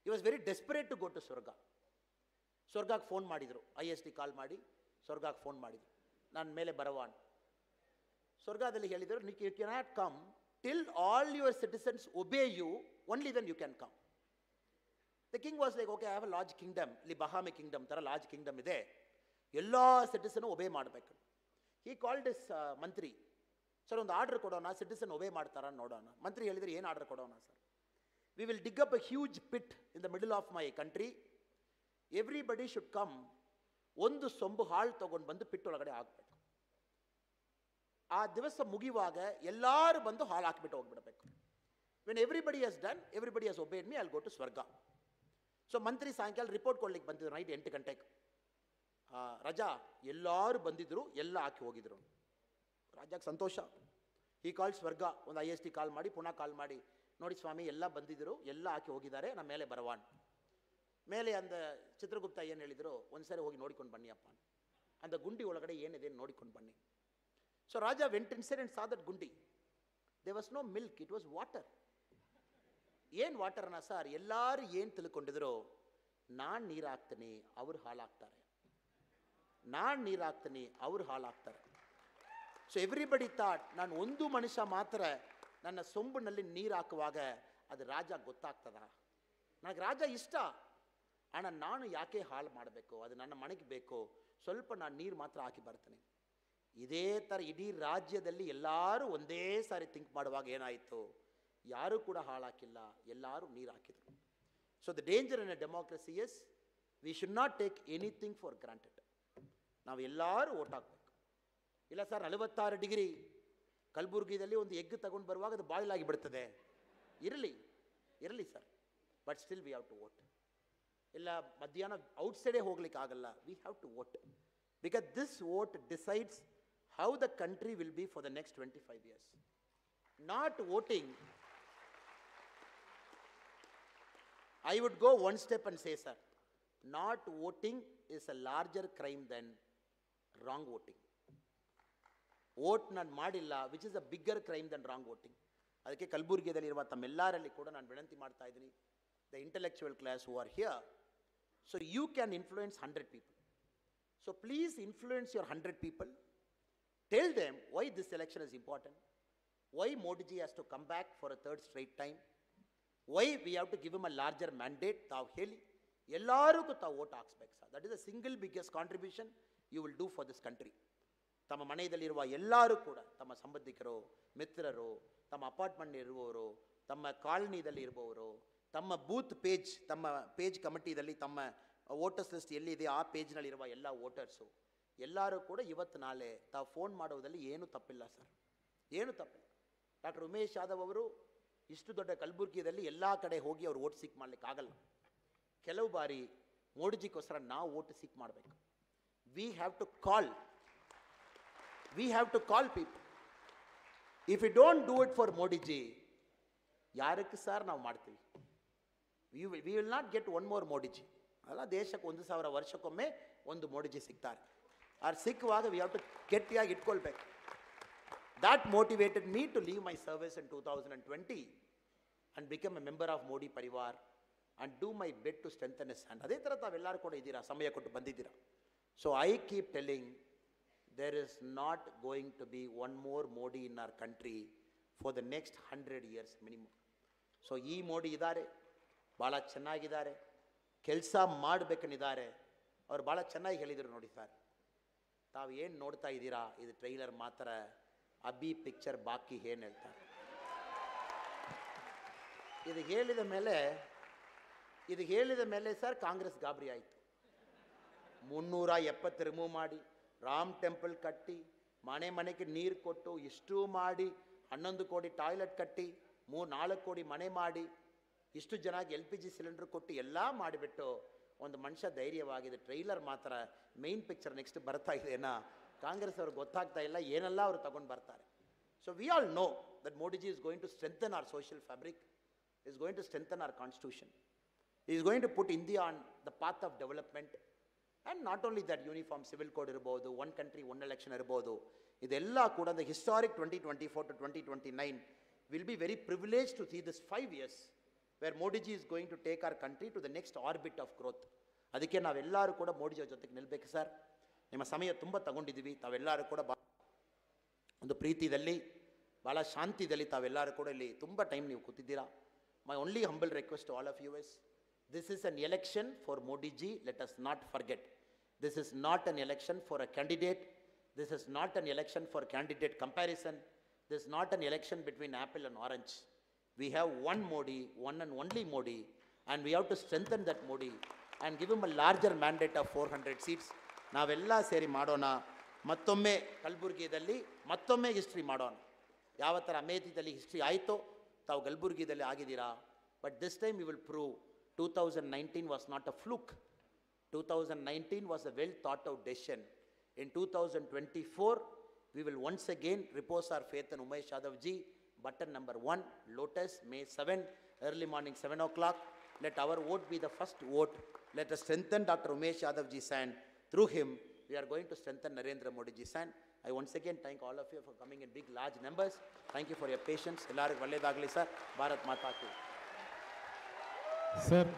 He was very desperate to go to swarga. ಸ್ವರ್ಗಕ್ಕೆ ಫೋನ್ ಮಾಡಿದರು, ISD ಕಾಲ್ ಮಾಡಿ ಸ್ವರ್ಗಕ್ಕೆ ಫೋನ್ ಮಾಡಿದರು, ನಾನು ಮೇಲೆ ಬರವಾನ್. ಸ್ವರ್ಗದಲ್ಲಿ ಹೇಳಿದರು, you cannot come till all your citizens obey you, only then you can come. The king was like, okay, I have a large kingdom, ಇಲ್ಲಿ Bahami kingdom ತರ large kingdom ಇದೆ, ಎಲ್ಲ ಸಿಟಿಸನ್ ಒಬೇ ಮಾಡಬೇಕು. he called his Mantri, sir ಒಂದು ಆರ್ಡರ್ ಕೊಡೋಣ, ಸಿಟಿಸನ್ ಒಬೇ ಮಾಡ್ತಾರ ನೋಡೋಣ. ಮಂತ್ರಿ ಹೇಳಿದರೆ ಏನು ಆರ್ಡರ್ ಕೊಡೋಣ sir? we will dig up a huge pit in the middle of my country, everybody should come, ಒಂದು ಸೊಂಬು ಹಾಳು ತಗೊಂಡು ಬಂದು ಪಿಟ್ ಒಳಗಡೆ ಹಾಕಬೇಕು. ಆ ದಿವಸ ಮುಗಿಯುವಾಗ ಎಲ್ಲರೂ ಬಂದು ಹಾಲು ಹಾಕಿಬಿಟ್ಟು ಹೋಗ್ಬಿಡಬೇಕು. When everybody has done, everybody has obeyed me, I will go to swarga. So ಮಂತ್ರಿ ಸಾಯಂಕಾಲ ರಿಪೋರ್ಟ್ ಕೊಡ್ಲಿಕ್ಕೆ ಬಂದಿದ್ರು, ನೈಟ್ 8 ಗಂಟೆಗೆ. ರಜಾ ಎಲ್ಲರೂ ಬಂದಿದ್ರು, ಎಲ್ಲ ಹಾಕಿ ಹೋಗಿದ್ರು. ರಾಜಾಗೆ ಸಂತೋಷ. ಈ ಕಾಲ್ ಸ್ವರ್ಗ, ಒಂದು ISD ಕಾಲ್ ಮಾಡಿ ಪುನಃ ಕಾಲ್ ಮಾಡಿ, ನೋಡಿ ಸ್ವಾಮಿ ಎಲ್ಲ ಬಂದಿದ್ರು, ಎಲ್ಲ ಹಾಕಿ ಹೋಗಿದ್ದಾರೆ, ನಮ್ಮ ಮೇಲೆ ಬರವಾನ್. ಮೇಲೆ ಅಂದ ಚಿತ್ರಗುಪ್ತ ಏನು ಹೇಳಿದರು, ಒಂದು ಸಾರಿ ಹೋಗಿ ನೋಡಿಕೊಂಡು ಬನ್ನಿ ಅಪ್ಪ, ಅಂದ ಗುಂಡಿ ಒಳಗಡೆ ಏನಿದೆ ನೋಡಿಕೊಂಡು ಬನ್ನಿ. So Raja went inside and saw that gundi. There was no milk, it was water. ಏನು ವಾಟರ್ನ ಸರ್? ಎಲ್ಲರೂ ಏನು ತಿಳ್ಕೊಂಡಿದ್ರು, ನಾನು ನೀರು ಹಾಕ್ತೀನಿ ಅವ್ರು ಹಾಲು ಹಾಕ್ತಾರೆ, ನಾನು ನೀರು ಹಾಕ್ತೀನಿ ಅವ್ರು ಹಾಲು ಹಾಕ್ತಾರೆ. ಸೊ ಎವ್ರಿಬಡಿ ಥಾಟ್, ನಾನು ಒಂದು ಮನುಷ್ಯ ಮಾತ್ರ ನನ್ನ ಸೊಂಬಿನಲ್ಲಿ ನೀರು ಹಾಕುವಾಗ ಅದು ರಾಜ ಗೊತ್ತಾಗ್ತದ? ನನಗೆ ರಾಜ ಇಷ್ಟ, ಅಣ್ಣ ನಾನು ಯಾಕೆ ಹಾಳು ಮಾಡಬೇಕು, ಅದು ನನ್ನ ಮನೆಗೆ ಬೇಕು, ಸ್ವಲ್ಪ ನಾನು ನೀರು ಮಾತ್ರ ಹಾಕಿ ಬರ್ತೀನಿ. ಇದೇ ಥರ ಇಡೀ ರಾಜ್ಯದಲ್ಲಿ ಎಲ್ಲರೂ ಒಂದೇ ಸಾರಿ ಥಿಂಕ್ ಮಾಡುವಾಗ ಏನಾಯಿತು, ಯಾರೂ ಕೂಡ ಹಾಳಾಕಿಲ್ಲ, ಎಲ್ಲರೂ ನೀರು ಹಾಕಿದರು. So the danger in a democracy is we should not take anything for granted. ನಾವು ಎಲ್ಲರೂ ಓಟ್ ಹಾಕಬೇಕು. ಇಲ್ಲ ಸರ್ 46 ಡಿಗ್ರಿ ಕಲಬುರ್ಗಿದಲ್ಲಿ ಒಂದು ಎಗ್ ತಗೊಂಡು ಬರುವಾಗ ಅದು ಬಾಯ್ಲ್ ಆಗಿಬಿಡ್ತದೆ, ಇರಲಿ sir, but still we have to vote. ಇಲ್ಲ ಮಧ್ಯಾಹ್ನ ಔಟ್ಸೈಡೇ ಹೋಗ್ಲಿಕ್ಕೆ ಆಗಲ್ಲ, we have to vote, because this vote decides how the country will be for the next 25 years. Not voting, I would go one step and say, sir, not voting is a larger crime than wrong voting. Vote ನಾನು ಮಾಡಿಲ್ಲ, which is a bigger crime than wrong voting. ಅದಕ್ಕೆ ಕಲಬುರ್ಗಿಯಲ್ಲಿರುವ ತಮ್ಮೆಲ್ಲರಲ್ಲಿ ಕೂಡ ನಾನು ವಿನಂತಿ ಮಾಡ್ತಾ ಇದ್ದೀನಿ, the intellectual class who are here, so you can influence 100 people. So please influence your 100 people. Tell them why this election is important, why Modi ji has to come back for a 3rd straight time, why we have to give him a larger mandate. ತಾವು ಹೇಳಿ ಎಲ್ಲರಿಗೂ ತಾವು ಓಟ್ ಹಾಕ್ಸ್ಬೇಕು sir. That is the single biggest contribution you will do for this country. ತಮ್ಮ ಮನೆಯಲ್ಲಿರುವ ಎಲ್ಲರೂ ಕೂಡ ತಮ್ಮ ಸಂಬಂಧಿಕರು, ಮಿತ್ರರು, ತಮ್ಮ ಅಪಾರ್ಟ್ಮೆಂಟ್ ಇರುವವರು, ತಮ್ಮ ಕಾಲನಿದಲ್ಲಿ ಇರುವವರು, ತಮ್ಮ ಬೂತ್ ಪೇಜ್, ತಮ್ಮ ಪೇಜ್ ಕಮಿಟಿದಲ್ಲಿ ತಮ್ಮ ವೋಟರ್ಸ್ ಲಿಸ್ಟ್ ಎಲ್ಲಿದೆ ಆ ಪೇಜ್ನಲ್ಲಿರುವ ಎಲ್ಲ ವೋಟರ್ಸು ಎಲ್ಲರೂ ಕೂಡ ಇವತ್ತು ನಾಳೆ ತಾವು ಫೋನ್ ಮಾಡೋದ್ರಲ್ಲಿ ಏನೂ ತಪ್ಪಿಲ್ಲ ಸರ್, ಏನೂ ತಪ್ಪಿಲ್ಲ. ಡಾಕ್ಟರ್ ಉಮೇಶ್ ಯಾದವ್ ಅವರು ಇಷ್ಟು ದೊಡ್ಡ ಕಲಬುರಗಿಯಲ್ಲಿ ಎಲ್ಲ ಕಡೆ ಹೋಗಿ ಅವ್ರು ಓಟ್ ಸೀಕ್ ಮಾಡಲಿಕ್ಕಾಗಲ್ಲ. ಕೆಲವು ಬಾರಿ ಮೋಡಿಜಿಗೋಸ್ಕರ ನಾವು ಓಟ್ ಸೀಕ್ ಮಾಡಬೇಕು. We have to call people. If you don't do it for Modiji, ಯಾರಕ್ಕೆ ಸರ್ ನಾವು ಮಾಡ್ತೀವಿ? We will not get one more Modiji. ಅಲ್ಲ, ದೇಶಕ್ಕೆ 1,000 ವರ್ಷಕ್ಕೊಮ್ಮೆ ಒಂದು ಮೋಡಿಜಿ ಸಿಗ್ತಾರೆ. ಅವ್ರು ಸಿಕ್ಕುವಾಗ ವಿ ಹ್ಯಾವ್ ಟು ಗಟ್ಟಿಯಾಗಿ ಇಟ್ಕೊಳ್ಬೇಕು. That motivated me to leave my service in 2020 and become a member of Modi Parivar and do my bit to strengthen his hand. ಅದೇ ಥರ ತಾವೆಲ್ಲರೂ ಕೂಡ ಇದ್ದೀರಾ, ಸಮಯ ಕೊಟ್ಟು ಬಂದಿದ್ದೀರಾ. So I keep telling there is not going to be one more Modi in our country for the next 100 years minimum. So ಈ ಮೋಡಿ ಇದ್ದಾರೆ, ಭಾಳ ಚೆನ್ನಾಗಿದ್ದಾರೆ, ಕೆಲಸ ಮಾಡಬೇಕನ್ನಿದ್ದಾರೆ. ಅವ್ರು ಭಾಳ ಚೆನ್ನಾಗಿ ಹೇಳಿದರು ನೋಡಿ ಸರ್. ತಾವು ಏನು ನೋಡ್ತಾ ಇದ್ದೀರಾ ಇದು ಟ್ರೈಲರ್ ಮಾತ್ರ, ಅಬ್ಬಿ ಪಿಕ್ಚರ್ ಬಾಕಿ ಏನು ಹೇಳ್ತಾರೆ. ಇದು ಹೇಳಿದ ಮೇಲೆ ಸರ್ ಕಾಂಗ್ರೆಸ್ ಗಾಬರಿ ಆಯಿತು. 370 ರಿಮೂವ್ ಮಾಡಿ, ರಾಮ್ ಟೆಂಪಲ್ ಕಟ್ಟಿ, ಮನೆಗೆ ನೀರು ಕೊಟ್ಟು, ಇಷ್ಟು ಮಾಡಿ, 11 ಕೋಟಿ ಟಾಯ್ಲೆಟ್ ಕಟ್ಟಿ, 3-4 ಕೋಟಿ ಮನೆ ಮಾಡಿ, ಇಷ್ಟು ಜನಕ್ಕೆ LPG ಸಿಲಿಂಡರ್ ಕೊಟ್ಟು ಎಲ್ಲ ಮಾಡಿಬಿಟ್ಟು ಒಂದು ಮನುಷ್ಯ ಧೈರ್ಯವಾಗಿದೆ. ಟ್ರೈಲರ್ ಮಾತ್ರ ಮೇನ್ ಪಿಕ್ಚರ್ ನೆಕ್ಸ್ಟ್ ಬರ್ತಾ ಇದೆನಾ ಕಾಂಗ್ರೆಸ್ ಅವ್ರಿಗೆ ಗೊತ್ತಾಗ್ತಾ ಇಲ್ಲ, ಏನೆಲ್ಲ ಅವರು ತಗೊಂಡು ಬರ್ತಾರೆ. So we all know that Modiji is going to strengthen our social fabric, is going to strengthen our constitution. He is going to put India on the path of development. And not only that, uniform civil code irbodu, one country, one election irbodu. Idella kuda the historic 2024 to 2029 will be very privileged to see this 5 years where Modi ji is going to take our country to the next orbit of growth. ಅದಕ್ಕೆ ನಾವೆಲ್ಲರೂ ಕೂಡ ಮೋದಿ ಜಿ ಜೊತೆಗೆ ನಿಲ್ಲಬೇಕು ಸರ್. ನಿಮ್ಮ ಸಮಯ ತುಂಬ ತಗೊಂಡಿದ್ದೀವಿ. ತಾವೆಲ್ಲರೂ ಕೂಡ ಒಂದು ಪ್ರೀತಿಯಲ್ಲಿ, ಭಾಳ ಶಾಂತಿಯಲ್ಲಿ ತಾವೆಲ್ಲರೂ ಕೂಡ ಇಲ್ಲಿ ತುಂಬ ಟೈಮ್ ನೀವು ಕೂತಿದ್ದೀರಾ. My only humble request to all of you is, this is an election for Modi ji, let us not forget. This is not an election for a candidate. This is not an election for candidate comparison. This is not an election between apple and orange. We have one Modi, one and only Modi, and we have to strengthen that Modi and give him a larger mandate of 400 seats. ನಾವೆಲ್ಲ ಸೇರಿ ಮಾಡೋಣ. ಮತ್ತೊಮ್ಮೆ ಕಲಬುರಗಿಯಲ್ಲಿ ಮತ್ತೊಮ್ಮೆ ಹಿಸ್ಟ್ರಿ ಮಾಡೋಣ. ಯಾವ ಥರ ಅಮೇಥಿದಲ್ಲಿ ಹಿಸ್ಟ್ರಿ ಆಯಿತೋ ತಾವು ಕಲಬುರಗಿದಲ್ಲಿ ಆಗಿದ್ದೀರಾ. But this time we will prove 2019 was not a fluke. 2019 was a well thought out decision. In 2024, we will once again repose our faith in Umesh Yadav ji. Button number 1, Lotus, May 7, early morning 7 o'clock. Let our vote be the first vote. Let us strengthen Dr. Umesh Yadav ji's hand. Through him, we are going to strengthen Narendra Modi ji's hand. I once again thank all of you for coming in big, large numbers. Thank you for your patience. Ellariggu ಒಳ್ಳೆಯದಾಗಲಿ ಸರ್. ಭಾರತ್ ಮಾತಾ ಕಿ. ಸರ್